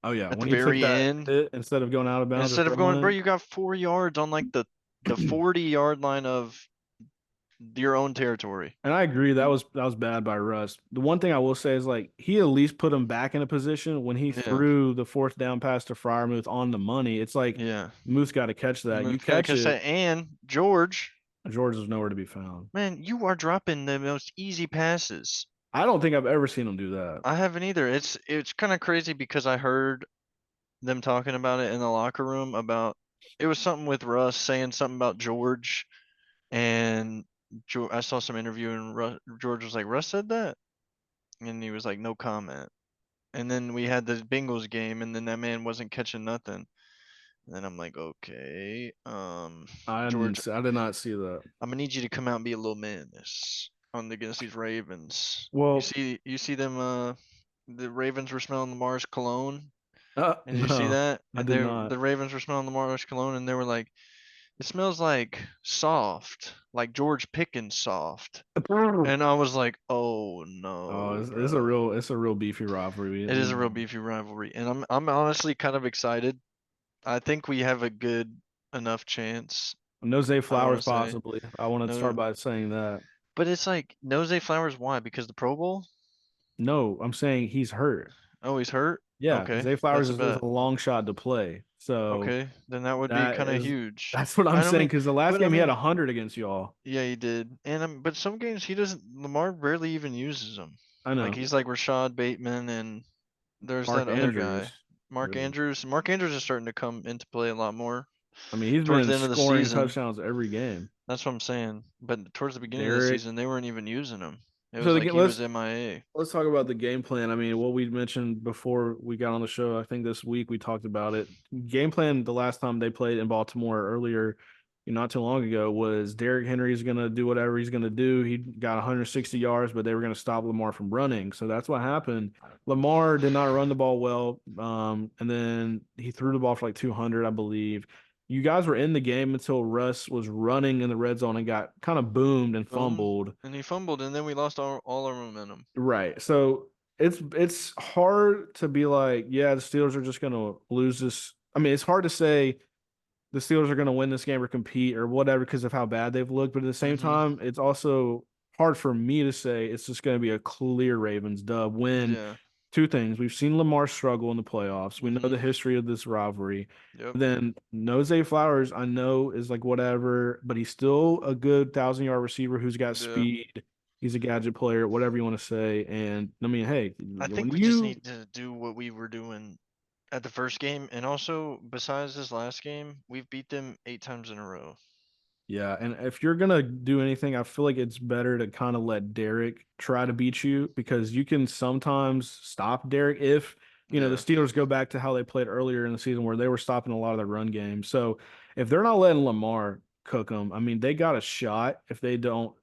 Speaker 1: Oh yeah.
Speaker 2: at the
Speaker 1: When he took
Speaker 2: very
Speaker 1: that
Speaker 2: end,
Speaker 1: hit instead of going out of bounds or
Speaker 2: instead of
Speaker 1: throwing
Speaker 2: going, bro, you got 4 yards on like the
Speaker 1: it.
Speaker 2: 40-yard line of your own territory.
Speaker 1: And I agree
Speaker 2: You,
Speaker 1: that was bad by Russ. The one thing I will say is like he at least put him back in a position when he
Speaker 2: yeah,
Speaker 1: threw the fourth down pass to Fryermuth on the money. It's like
Speaker 2: yeah.
Speaker 1: Moose got to catch that. You
Speaker 2: Moon's gotta
Speaker 1: catch
Speaker 2: catch
Speaker 1: it,
Speaker 2: that. And George,
Speaker 1: George is nowhere to be found.
Speaker 2: man, you are dropping the most easy passes.
Speaker 1: I don't think I've ever seen him do that.
Speaker 2: I haven't either. It's kind of crazy because I heard them talking about it in the locker room about it was something with Russ saying something about George, and I saw some interview and George was like, Russ said that, and he was like, no comment. And then we had the Bengals game, and then that man wasn't catching nothing. And then I'm like, okay, George,
Speaker 1: I did not see that.
Speaker 2: I'm gonna need you to come out and be a little man this on against these Ravens.
Speaker 1: Well,
Speaker 2: You see them the Ravens were smelling Lamar's cologne. Did you see
Speaker 1: no,
Speaker 2: that?
Speaker 1: I
Speaker 2: And
Speaker 1: did
Speaker 2: they
Speaker 1: not.
Speaker 2: the Ravens were smelling Lamar's cologne and they were like, it smells like soft, like George Pickens soft. And I was like, oh
Speaker 1: Oh,
Speaker 2: no, bro.
Speaker 1: it's a real beefy rivalry.
Speaker 2: It is a real beefy rivalry. And I'm honestly kind of excited. I think we have a good enough chance,
Speaker 1: No Zay
Speaker 2: I
Speaker 1: Flowers
Speaker 2: wanna say.
Speaker 1: possibly. I want to
Speaker 2: No,
Speaker 1: start by saying that.
Speaker 2: but it's like Nose Flowers, why? Because the Pro Bowl?
Speaker 1: No, I'm saying he's hurt.
Speaker 2: Oh, he's hurt?
Speaker 1: Yeah,
Speaker 2: Okay,
Speaker 1: Zay Flowers
Speaker 2: that's a
Speaker 1: is
Speaker 2: bet.
Speaker 1: a long shot to play. So
Speaker 2: Okay, then that would be
Speaker 1: that
Speaker 2: kind of
Speaker 1: is
Speaker 2: huge.
Speaker 1: that's what I'm
Speaker 2: I don't
Speaker 1: saying
Speaker 2: mean,
Speaker 1: because the last
Speaker 2: but I
Speaker 1: game he had
Speaker 2: mean,
Speaker 1: 100 against y'all.
Speaker 2: yeah, he did. And but some games he doesn't. Lamar barely even uses them.
Speaker 1: I
Speaker 2: Like
Speaker 1: know.
Speaker 2: he's like Rashad Bateman, and there's
Speaker 1: Mark
Speaker 2: that other guy,
Speaker 1: Andrews.
Speaker 2: Mark
Speaker 1: Really.
Speaker 2: Andrews. Mark Andrews is starting to come into play a lot more
Speaker 1: I mean, he's
Speaker 2: towards
Speaker 1: been
Speaker 2: the end of the
Speaker 1: scoring
Speaker 2: season.
Speaker 1: touchdowns every game.
Speaker 2: That's what I'm saying. But towards the beginning of the
Speaker 1: Derek.
Speaker 2: season, they weren't even using him. It
Speaker 1: So
Speaker 2: was
Speaker 1: the
Speaker 2: like
Speaker 1: game,
Speaker 2: he was MIA.
Speaker 1: let's talk about the game plan. I mean, what we mentioned before we got on the show, I think this week we talked about it. Game plan the last time they played in Baltimore earlier, not too long ago, was Derrick Henry's going to do whatever he's going to do. He got 160 yards, but they were going to stop Lamar from running. So that's what happened. Lamar did not run the ball well, and then he threw the ball for like 200, I believe. You guys were in the game until Russ was running in the red zone and got kind of boomed and
Speaker 2: Boom.
Speaker 1: fumbled.
Speaker 2: And he fumbled, and then we lost all our momentum.
Speaker 1: Right. So it's hard to be like, yeah, the Steelers are just gonna lose this. I mean, it's hard to say the Steelers are gonna win this game or compete or whatever because of how bad they've looked. But at the same
Speaker 2: Mm-hmm.
Speaker 1: time, it's also hard for me to say it's just gonna be a clear Ravens dub when
Speaker 2: Yeah.
Speaker 1: two things. We've seen Lamar struggle in the playoffs. We know
Speaker 2: Mm-hmm.
Speaker 1: the history of this rivalry.
Speaker 2: Yep.
Speaker 1: Then Nose Flowers, I know, is like whatever, but he's still a good 1,000 yard receiver who's got
Speaker 2: Yeah.
Speaker 1: speed. He's a gadget player, whatever you want to say. And I mean, hey,
Speaker 2: I
Speaker 1: when
Speaker 2: think we just
Speaker 1: you,
Speaker 2: need to do what we were doing at the first game, and also besides this last game, we've beat them 8 times in a row.
Speaker 1: yeah, and if you're gonna do anything, I feel like it's better to kind of let Derek try to beat you because you can sometimes stop Derek if the
Speaker 2: Yeah.
Speaker 1: Steelers go back to how they played earlier in the season where they were stopping a lot of their run game. So if they're not letting Lamar cook them, I mean, they got a shot if they don't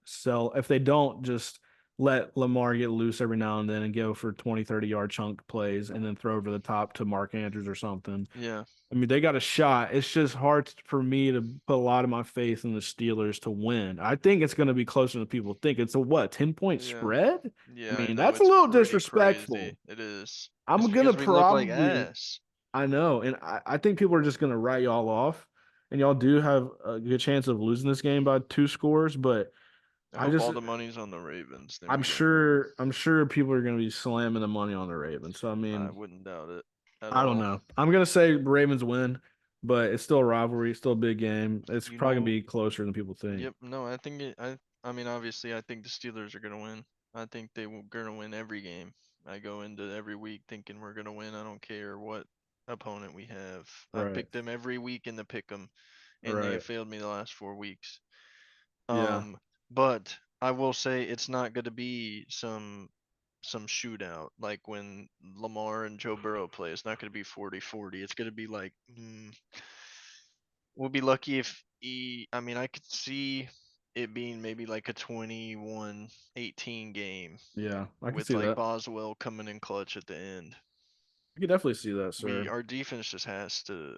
Speaker 1: just let Lamar get loose every now and then and go for 20, 30 yard chunk plays and then throw over the top to Mark Andrews or something.
Speaker 2: Yeah.
Speaker 1: I mean, they got a shot. It's just hard for me to put a lot of my faith in the Steelers to win. I think it's going to be closer than people think. It's a what, 10-point
Speaker 2: Yeah.
Speaker 1: spread? I
Speaker 2: Yeah, I
Speaker 1: mean,
Speaker 2: know
Speaker 1: that's a
Speaker 2: it's
Speaker 1: little
Speaker 2: pretty
Speaker 1: disrespectful.
Speaker 2: crazy. It is.
Speaker 1: I'm
Speaker 2: It's
Speaker 1: going to
Speaker 2: because we look like
Speaker 1: probably,
Speaker 2: ass.
Speaker 1: I know, and I think people are just going to write y'all off. And y'all do have a good chance of losing this game by 2 scores, but
Speaker 2: I
Speaker 1: I
Speaker 2: hope
Speaker 1: just,
Speaker 2: all the money's on the Ravens. There we go.
Speaker 1: I'm sure people are going to be slamming the money on the Ravens. So, I
Speaker 2: I
Speaker 1: mean,
Speaker 2: wouldn't doubt it at
Speaker 1: I don't
Speaker 2: all.
Speaker 1: know. I'm gonna say Ravens win, but it's still a rivalry, it's still a big game. It's
Speaker 2: You
Speaker 1: probably gonna
Speaker 2: know,
Speaker 1: be closer than people think.
Speaker 2: yep, no, I mean obviously I think the Steelers are gonna win. I think they will gonna win every game. I go into every week thinking we're gonna win. I don't care what opponent we have. I've
Speaker 1: Right.
Speaker 2: picked them every week in the pick 'em, and they have
Speaker 1: Right.
Speaker 2: failed me the last 4 weeks.
Speaker 1: Yeah.
Speaker 2: But I will say it's not gonna be some shootout like when Lamar and Joe Burrow play. It's not gonna be 40-40. It's gonna be like we'll be lucky if I mean, I could see it being maybe like a 21-18 game
Speaker 1: Yeah. I can
Speaker 2: with
Speaker 1: see
Speaker 2: like
Speaker 1: that.
Speaker 2: Boswell coming in clutch at the end.
Speaker 1: I can definitely see that,
Speaker 2: We
Speaker 1: sir.
Speaker 2: our defense just has to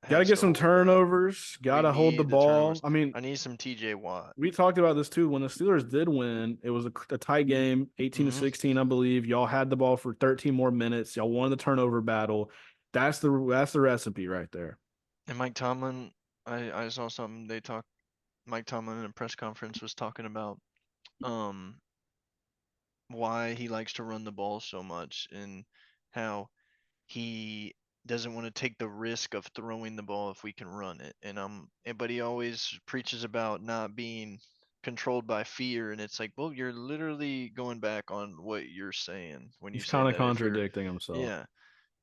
Speaker 1: Got to get some
Speaker 2: hold that.
Speaker 1: turnovers. Got
Speaker 2: We
Speaker 1: to hold the
Speaker 2: need the
Speaker 1: ball.
Speaker 2: turnovers.
Speaker 1: I mean,
Speaker 2: I need some TJ Watt.
Speaker 1: we talked about this too. When the Steelers did win, it was a tight game, 18 to
Speaker 2: Hmm
Speaker 1: 16, I believe. Y'all had the ball for 13 more minutes. Y'all won the turnover battle. That's the recipe right there.
Speaker 2: And Mike Tomlin, I saw something they talked. Mike Tomlin in a press conference was talking about um why he likes to run the ball so much and how he doesn't want to take the risk of throwing the ball if we can run it. But he always preaches about not being controlled by fear, and it's like, well, you're literally going back on what you're saying when you
Speaker 1: He's
Speaker 2: say
Speaker 1: kind of
Speaker 2: that. If you're,
Speaker 1: contradicting himself.
Speaker 2: yeah,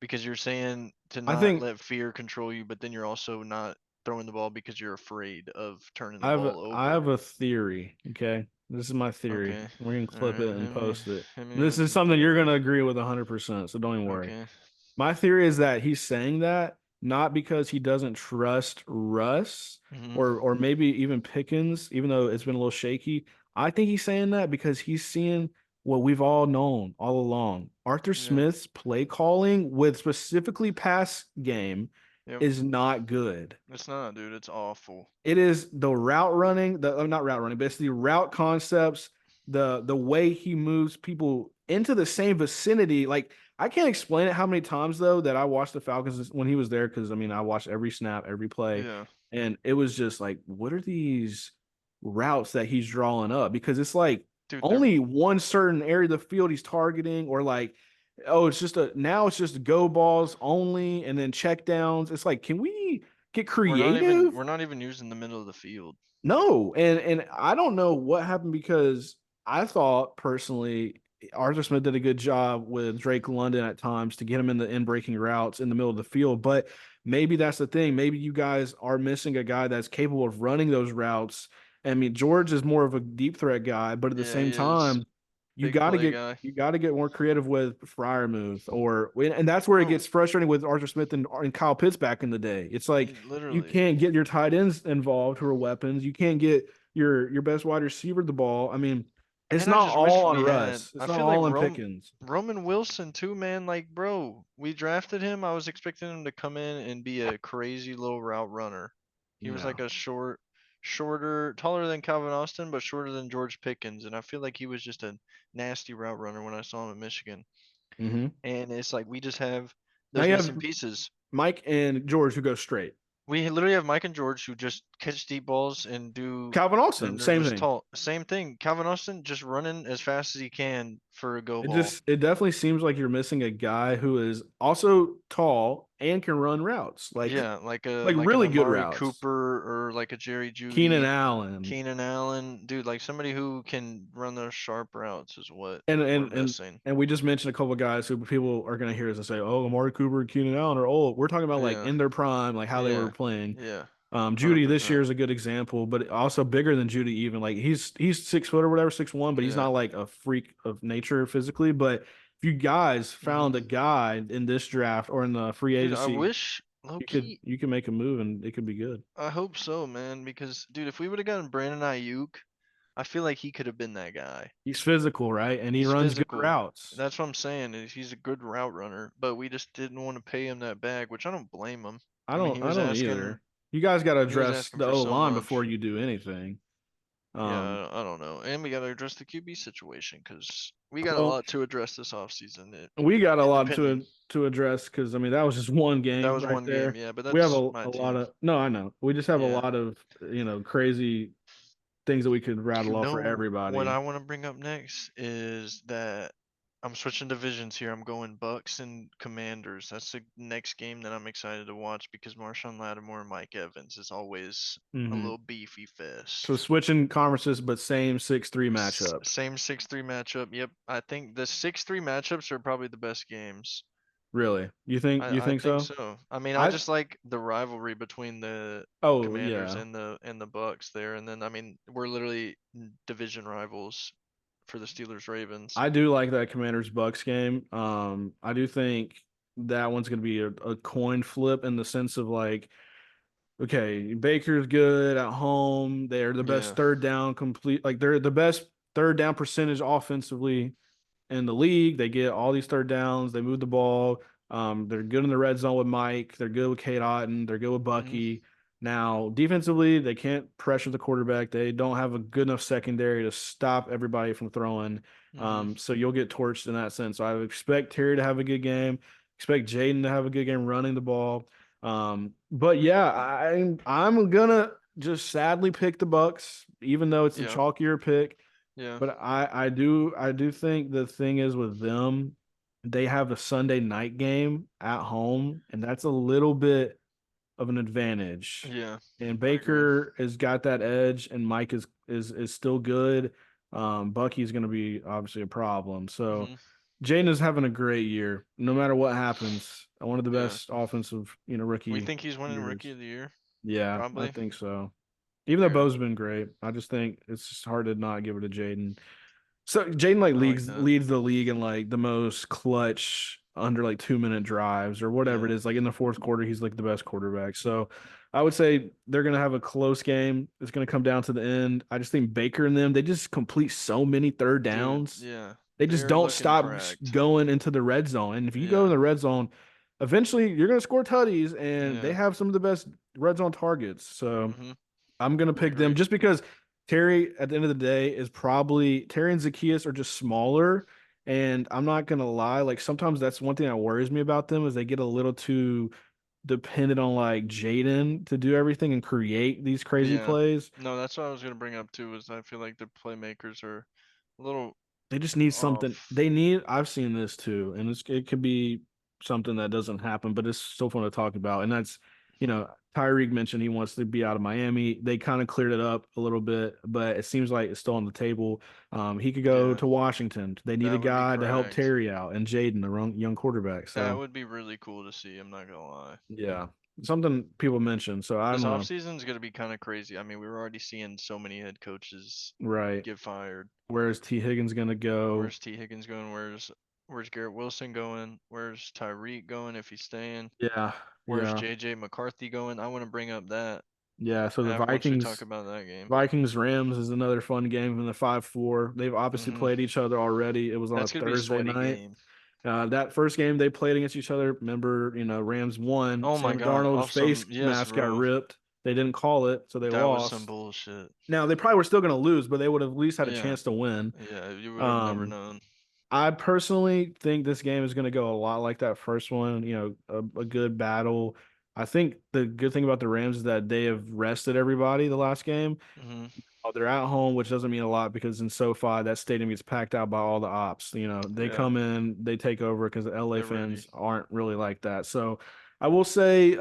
Speaker 2: because you're saying to
Speaker 1: I
Speaker 2: not
Speaker 1: think
Speaker 2: let fear control you, but then you're also not throwing the ball because you're afraid of turning the
Speaker 1: I have
Speaker 2: ball
Speaker 1: I
Speaker 2: over.
Speaker 1: have a theory. Okay, this is my theory.
Speaker 2: Okay,
Speaker 1: We're gonna
Speaker 2: all
Speaker 1: clip
Speaker 2: right,
Speaker 1: it and post it.
Speaker 2: hit me
Speaker 1: This
Speaker 2: with
Speaker 1: is
Speaker 2: your
Speaker 1: something you're
Speaker 2: theory.
Speaker 1: gonna agree with 100%. So don't even worry.
Speaker 2: Okay,
Speaker 1: My theory is that he's saying that not because he doesn't trust Russ
Speaker 2: hmm
Speaker 1: or maybe even Pickens, even though it's been a little shaky. I think he's saying that because he's seeing what we've all known all along. Arthur
Speaker 2: yeah,
Speaker 1: Smith's play calling with specifically pass game
Speaker 2: yep.
Speaker 1: is not good.
Speaker 2: It's not, dude. It's awful.
Speaker 1: It is the route running, not route running, but it's the route concepts, the way he moves people into the same vicinity. Like I can't explain it how many times though that I watched the Falcons when he was there because I mean I watched every snap, every play,
Speaker 2: Yeah,
Speaker 1: and it was just like, what are these routes that he's drawing up? Because it's like
Speaker 2: dude. They're
Speaker 1: only one certain area of the field he's targeting, or like, oh, it's just go balls only, and then check downs. It's like, can we get creative?
Speaker 2: we're not even using the middle of the field.
Speaker 1: No, and I don't know what happened because I thought personally Arthur Smith did a good job with Drake London at times to get him in the in breaking routes in the middle of the field. But maybe that's the thing. Maybe you guys are missing a guy that's capable of running those routes. I mean, George is more of a deep threat guy, but at the
Speaker 2: Yeah,
Speaker 1: same
Speaker 2: he is
Speaker 1: time, you
Speaker 2: big
Speaker 1: got to
Speaker 2: play
Speaker 1: get
Speaker 2: guy.
Speaker 1: you got to get more creative with Fryermuth and that's where it
Speaker 2: Bro,
Speaker 1: gets frustrating with Arthur Smith and Kyle Pitts back in the day. It's like you
Speaker 2: literally.
Speaker 1: can't get your tight ends involved who are weapons. You can't get your best wide receiver the ball. I mean, it's
Speaker 2: And I
Speaker 1: not
Speaker 2: just wish
Speaker 1: all on
Speaker 2: we had.
Speaker 1: Russ. It's
Speaker 2: I
Speaker 1: not
Speaker 2: feel like
Speaker 1: all on Pickens.
Speaker 2: Roman Wilson too, man. Like, bro, we drafted him. I was expecting him to come in and be a crazy little route runner. He was
Speaker 1: Yeah.
Speaker 2: like a shorter, taller than Calvin Austin, but shorter than George Pickens. And I feel like he was just a nasty route runner when I saw him in Michigan.
Speaker 1: Hmm.
Speaker 2: And it's like we just have
Speaker 1: Now
Speaker 2: those
Speaker 1: you have
Speaker 2: missing pieces.
Speaker 1: Mike and George who go straight.
Speaker 2: We literally have Mike and George who just catch deep balls and
Speaker 1: Calvin Austin,
Speaker 2: and they're
Speaker 1: same
Speaker 2: just
Speaker 1: thing.
Speaker 2: tall. Same thing. Calvin Austin just running as fast as he can for a go
Speaker 1: It
Speaker 2: ball.
Speaker 1: just it definitely seems like you're missing a guy who is also tall and can run routes.
Speaker 2: Yeah,
Speaker 1: Like
Speaker 2: like an
Speaker 1: really good
Speaker 2: Amari
Speaker 1: routes.
Speaker 2: Cooper or like a Jerry
Speaker 1: Keenan
Speaker 2: Judy,
Speaker 1: Allen.
Speaker 2: Keenan Allen, dude, like somebody who can run those sharp routes is what
Speaker 1: And
Speaker 2: we're
Speaker 1: and and
Speaker 2: missing.
Speaker 1: and we just mentioned a couple of guys who people are going to hear us and say, "Oh, Amari Cooper and Keenan Allen are old." We're talking about like
Speaker 2: Yeah,
Speaker 1: in their prime, like how they were
Speaker 2: yeah,
Speaker 1: playing.
Speaker 2: yeah,
Speaker 1: Judy this year
Speaker 2: 100%.
Speaker 1: is a good example, but also bigger than Judy. Even like he's 6 foot or whatever, 6'1", but he's
Speaker 2: Yeah.
Speaker 1: not like a freak of nature physically. But if you guys
Speaker 2: hmm
Speaker 1: found a guy in this draft or in the free
Speaker 2: Dude, I
Speaker 1: agency,
Speaker 2: wish low
Speaker 1: you could
Speaker 2: key.
Speaker 1: you can make a move and it could be good.
Speaker 2: I hope so, man. Because dude, if we would have gotten Brandon Ayuk, I feel like he could have been that guy.
Speaker 1: He's physical, right? And he
Speaker 2: He's
Speaker 1: runs good
Speaker 2: physical.
Speaker 1: routes.
Speaker 2: That's what I'm saying. Is he's a good route runner, but we just didn't want to pay him that bag, which I don't blame him.
Speaker 1: I
Speaker 2: I mean,
Speaker 1: don't I don't either. You guys got to
Speaker 2: he was
Speaker 1: address
Speaker 2: asking
Speaker 1: the
Speaker 2: for
Speaker 1: O
Speaker 2: so
Speaker 1: line before
Speaker 2: much.
Speaker 1: you do anything. Um,
Speaker 2: Yeah, I don't know. And we got to address the QB situation because we got a
Speaker 1: well,
Speaker 2: lot to address this offseason.
Speaker 1: we got a lot
Speaker 2: Independent.
Speaker 1: to address because I mean that was just one
Speaker 2: That
Speaker 1: game
Speaker 2: was
Speaker 1: right
Speaker 2: one game,
Speaker 1: there.
Speaker 2: yeah, but
Speaker 1: We have
Speaker 2: that's
Speaker 1: a
Speaker 2: my
Speaker 1: lot
Speaker 2: team.
Speaker 1: of no, I know. We just have a
Speaker 2: Yeah.
Speaker 1: lot of crazy things that we could rattle
Speaker 2: You
Speaker 1: off for
Speaker 2: know what I
Speaker 1: everybody.
Speaker 2: want to bring up next is that I'm switching divisions here. I'm going Bucks and Commanders. That's the next game that I'm excited to watch because Marshawn Lattimore and Mike Evans is always a
Speaker 1: Hmm.
Speaker 2: little beefy
Speaker 1: So
Speaker 2: fest.
Speaker 1: switching conferences, but same 6-3 matchup.
Speaker 2: Same 6-3 matchup. Yep. I think the 6-3 matchups are probably the best games.
Speaker 1: Really? You think
Speaker 2: I think
Speaker 1: so?
Speaker 2: so. I mean, I
Speaker 1: I
Speaker 2: just like the rivalry between the
Speaker 1: oh
Speaker 2: Commanders
Speaker 1: yeah.
Speaker 2: and the Bucks there, and then I mean we're literally division rivals for the Steelers Ravens.
Speaker 1: I do like that Commanders Bucks game. I do think that one's going to be a coin flip in the sense of like, okay, Baker's good at home. They're the best
Speaker 2: Yeah.
Speaker 1: third down complete, like they're the best third down percentage offensively in the league. They get all these third downs. They move the ball. They're good in the red zone with Mike. They're good with Kate Otten. They're good with
Speaker 2: Mhm.
Speaker 1: Bucky. Now, defensively, they can't pressure the quarterback. They don't have a good enough secondary to stop everybody from throwing.
Speaker 2: Mhm.
Speaker 1: So you'll get torched in that sense. So I expect Terry to have a good game. Expect Jaden to have a good game running the ball. But yeah, I'm gonna just sadly pick the Bucks, even though it's a
Speaker 2: Yeah.
Speaker 1: chalkier pick.
Speaker 2: Yeah.
Speaker 1: But I do think the thing is with them, they have a Sunday night game at home, and that's a little bit of an advantage.
Speaker 2: Yeah.
Speaker 1: And
Speaker 2: I agree.
Speaker 1: Baker has got that edge, and Mike is still good. Bucky's going to be obviously a problem. So
Speaker 2: Mhm.
Speaker 1: Jaden is having a great year, no matter what happens. One of the
Speaker 2: Yeah.
Speaker 1: best offensive,
Speaker 2: We
Speaker 1: rookie
Speaker 2: think he's winning Rookie
Speaker 1: years.
Speaker 2: of the Year,
Speaker 1: Yeah, I
Speaker 2: probably.
Speaker 1: think so. Even though
Speaker 2: Fair.
Speaker 1: Bo's been great, I just think it's just hard to not give it to Jaden. So Jaden like
Speaker 2: I like
Speaker 1: leads
Speaker 2: that.
Speaker 1: leads the league in like the most clutch under like 2 minute drives or whatever it
Speaker 2: Yeah.
Speaker 1: is. Like in the fourth quarter, he's like the best quarterback. So I would say they're gonna have a close game. It's gonna come down to the end. I just think Baker and them, they just complete so many third
Speaker 2: Dude,
Speaker 1: downs.
Speaker 2: yeah.
Speaker 1: They just
Speaker 2: They're
Speaker 1: don't
Speaker 2: looking
Speaker 1: stop
Speaker 2: cracked.
Speaker 1: going into the red zone. And if you go in
Speaker 2: Yeah.
Speaker 1: the red zone, eventually you're gonna score tutties, and they
Speaker 2: Yeah.
Speaker 1: have some of the best red zone targets. So
Speaker 2: Mhm.
Speaker 1: I'm gonna
Speaker 2: I
Speaker 1: pick them
Speaker 2: agree.
Speaker 1: just because Terry, at the end of the day, is probably Terry and Zacchaeus are just smaller. And I'm not gonna lie, like sometimes that's one thing that worries me about them is they get a little too dependent on like Jaden to do everything and create these crazy
Speaker 2: Yeah.
Speaker 1: plays.
Speaker 2: No, that's what I was gonna bring up too, is I feel like the playmakers are a little
Speaker 1: They just need something.
Speaker 2: off.
Speaker 1: They need. I've seen this too, and it could be something that doesn't happen, but it's still fun to talk about. And that's, Tyreek mentioned he wants to be out of Miami. They kind of cleared it up a little bit, but it seems like it's still on the table. He could go
Speaker 2: Yeah.
Speaker 1: to Washington. They need a
Speaker 2: That would be
Speaker 1: guy to help
Speaker 2: cracked.
Speaker 1: Terry out and Jaden, the young quarterback.
Speaker 2: That
Speaker 1: So
Speaker 2: would be really cool to see, I'm not gonna lie.
Speaker 1: yeah, something people mention. So I
Speaker 2: This
Speaker 1: don't know.
Speaker 2: offseason is gonna be kind of crazy. I mean, we were already seeing so many head coaches
Speaker 1: Right.
Speaker 2: get fired.
Speaker 1: Where's T Higgins gonna go?
Speaker 2: Where's T. Higgins going? Where's Garrett Wilson going? Where's Tyreek going if he's staying?
Speaker 1: Yeah,
Speaker 2: Where's
Speaker 1: yeah,
Speaker 2: JJ McCarthy going? I want to bring up that
Speaker 1: yeah. So the
Speaker 2: once we talk
Speaker 1: Vikings.
Speaker 2: about that game.
Speaker 1: Vikings Rams is another fun game in the 5-4. They've obviously
Speaker 2: Hmm.
Speaker 1: played each other already. It was on a
Speaker 2: That's gonna be a
Speaker 1: Thursday
Speaker 2: sweaty
Speaker 1: night.
Speaker 2: game.
Speaker 1: That first game they played against each other. Remember, Rams won.
Speaker 2: Oh my
Speaker 1: Sam
Speaker 2: God!
Speaker 1: Darnold's
Speaker 2: Off
Speaker 1: face
Speaker 2: some, yes,
Speaker 1: mask got
Speaker 2: bro.
Speaker 1: ripped. They didn't call it, so they
Speaker 2: That was some
Speaker 1: lost.
Speaker 2: bullshit.
Speaker 1: Now they probably were still going to lose, but they would have at least had a
Speaker 2: Yeah,
Speaker 1: chance to win.
Speaker 2: yeah. You would have never
Speaker 1: Um,
Speaker 2: known.
Speaker 1: I personally think this game is going to go a lot like that first one. A good battle. I think the good thing about the Rams is that they have rested everybody the last game.
Speaker 2: Hmm.
Speaker 1: They're at home, which doesn't mean a lot because in SoFi, that stadium gets packed out by all the ops. They
Speaker 2: Yeah,
Speaker 1: come in, they take over because the LA
Speaker 2: they're ready.
Speaker 1: fans aren't really like that. So I will say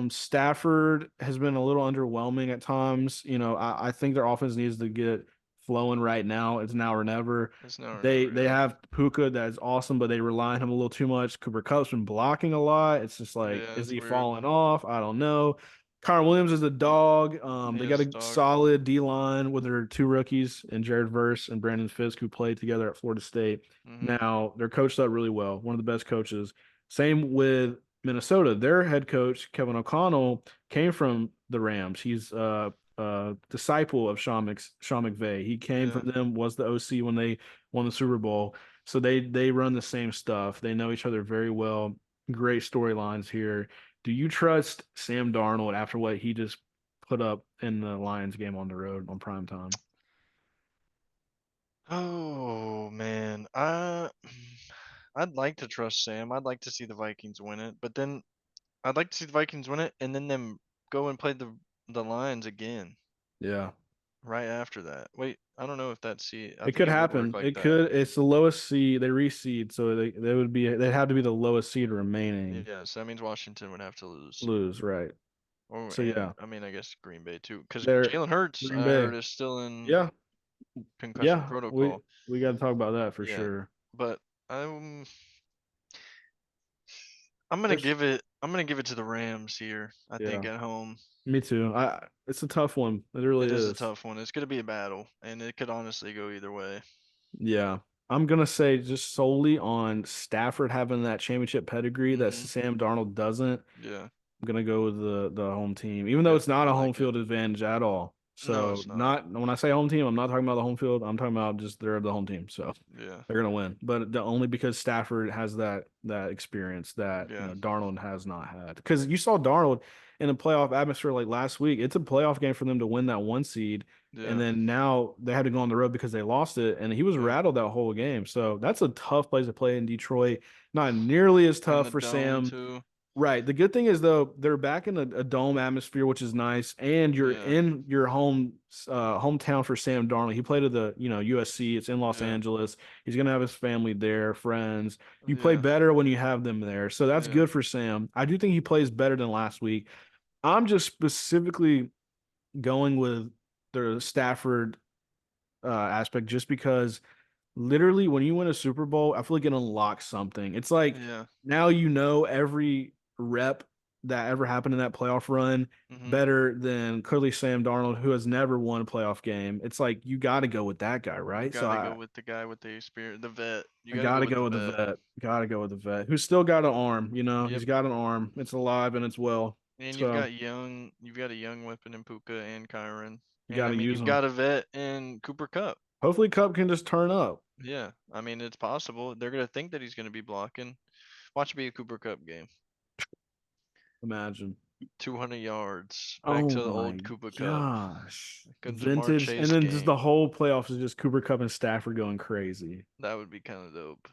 Speaker 1: Stafford has been a little underwhelming at times. I think their offense needs to get flowing right now. It's now or never.
Speaker 2: It's now or
Speaker 1: They
Speaker 2: never.
Speaker 1: they
Speaker 2: Yeah,
Speaker 1: have Puka that's awesome, but they rely on him a little too much. Cooper Cup's been blocking a lot. It's just like,
Speaker 2: yeah.
Speaker 1: is
Speaker 2: It's
Speaker 1: he
Speaker 2: weird.
Speaker 1: falling off? I don't know. Connor Williams is a dog.
Speaker 2: He
Speaker 1: They
Speaker 2: is
Speaker 1: got
Speaker 2: a
Speaker 1: a
Speaker 2: dog.
Speaker 1: solid D line with their two rookies and Jared Verse and Brandon Fisk who played together at Florida State.
Speaker 2: Hmm.
Speaker 1: Now they're coached up really well. One of the best coaches. Same with Minnesota. Their head coach Kevin O'Connell came from the Rams. He's a disciple of Sean McVay. He came
Speaker 2: Yeah.
Speaker 1: from them. Was the OC when they won the Super Bowl. So they run the same stuff. They know each other very well. Great storylines here. Do you trust Sam Darnold after what he just put up in the Lions game on the road on prime time?
Speaker 2: Oh man, I'd like to trust Sam. I'd like to see the Vikings win it, but then I'd like to see the Vikings win it and then them go and play the Lions again.
Speaker 1: Yeah.
Speaker 2: right after that. Wait, I don't know if that's seed. I
Speaker 1: It
Speaker 2: think
Speaker 1: could
Speaker 2: it would work
Speaker 1: happen.
Speaker 2: like
Speaker 1: It
Speaker 2: that.
Speaker 1: could. It's the lowest seed. They reseed, so they'd have to be the lowest seed remaining.
Speaker 2: Yeah, so that means Washington would have to lose.
Speaker 1: Lose, right?
Speaker 2: Or
Speaker 1: So
Speaker 2: and
Speaker 1: yeah,
Speaker 2: I mean I guess Green Bay too, because
Speaker 1: they're
Speaker 2: Jalen Hurts
Speaker 1: Green
Speaker 2: I
Speaker 1: Bay.
Speaker 2: heard is still in
Speaker 1: Yeah,
Speaker 2: concussion
Speaker 1: yeah. We
Speaker 2: protocol.
Speaker 1: we got to talk about that for
Speaker 2: Yeah,
Speaker 1: sure.
Speaker 2: but I'm
Speaker 1: There's
Speaker 2: I'm gonna give it to the Rams here. I think
Speaker 1: yeah.
Speaker 2: at home.
Speaker 1: Me too. It's a tough one. It really
Speaker 2: It is a
Speaker 1: is.
Speaker 2: tough one. It's gonna be a battle, and it could honestly go either way.
Speaker 1: Yeah. I'm gonna say just solely on Stafford having that championship pedigree that
Speaker 2: Hmm.
Speaker 1: Sam Darnold doesn't.
Speaker 2: Yeah.
Speaker 1: I'm gonna go with the home team, even though
Speaker 2: Yep.
Speaker 1: it's not
Speaker 2: I
Speaker 1: a home
Speaker 2: like it.
Speaker 1: field advantage at all.
Speaker 2: No,
Speaker 1: So
Speaker 2: it's not.
Speaker 1: not when I say home team, I'm not talking about the home field. I'm talking about just they're the home team. So
Speaker 2: Yeah.
Speaker 1: they're gonna win. But only because Stafford has that experience that
Speaker 2: Yeah.
Speaker 1: Darnold has not had. Because you saw Darnold in a playoff atmosphere like last week. It's a playoff game for them to win that one seed. And
Speaker 2: Yeah.
Speaker 1: then now they had to go on the road because they lost it, and he was
Speaker 2: Yep.
Speaker 1: rattled that whole game. So that's a tough place to play in Detroit. Not nearly as
Speaker 2: In
Speaker 1: tough
Speaker 2: the
Speaker 1: for
Speaker 2: dome
Speaker 1: Sam.
Speaker 2: too.
Speaker 1: Right. The good thing is though they're back in a dome atmosphere, which is nice, and you're
Speaker 2: Yeah.
Speaker 1: in your hometown for Sam Darnold. He played at the USC. It's in Los
Speaker 2: Yeah.
Speaker 1: Angeles. He's gonna have his family there, friends. You play
Speaker 2: Yeah.
Speaker 1: better when you have them there, so that's
Speaker 2: Yeah.
Speaker 1: good for Sam. I do think he plays better than last week. I'm just specifically going with the Stafford aspect just because literally when you win a Super Bowl, I feel like it unlocks something. It's like
Speaker 2: Yeah.
Speaker 1: now every rep that ever happened in that playoff run
Speaker 2: Hmm.
Speaker 1: better than clearly Sam Darnold, who has never won a playoff game. It's like you got to go with that guy,
Speaker 2: You
Speaker 1: right? So
Speaker 2: gotta go with the guy with the experience, the vet. You
Speaker 1: I
Speaker 2: gotta
Speaker 1: got
Speaker 2: go
Speaker 1: to
Speaker 2: with
Speaker 1: go
Speaker 2: the
Speaker 1: with the
Speaker 2: vet.
Speaker 1: vet. Got to go with the vet, who's still got an arm.
Speaker 2: Yep.
Speaker 1: He's got an arm. It's alive and it's well.
Speaker 2: And
Speaker 1: So
Speaker 2: you've got a young weapon in Puka and Kyron.
Speaker 1: you
Speaker 2: And
Speaker 1: got
Speaker 2: I
Speaker 1: to
Speaker 2: mean,
Speaker 1: use
Speaker 2: you've
Speaker 1: them.
Speaker 2: got a vet in Cooper Cup.
Speaker 1: Hopefully, Cup can just turn up.
Speaker 2: Yeah. I mean, it's possible. They're gonna think that he's gonna be blocking. Watch it be a Cooper Cup game.
Speaker 1: Imagine.
Speaker 2: 200 yards. Back
Speaker 1: Oh
Speaker 2: to the
Speaker 1: my
Speaker 2: old Cooper Cup.
Speaker 1: gosh.
Speaker 2: Like a Jamar
Speaker 1: Vintage. And
Speaker 2: Chase
Speaker 1: then just the
Speaker 2: game.
Speaker 1: whole playoffs is just Cooper Cup and Stafford going crazy.
Speaker 2: That would be kind of dope.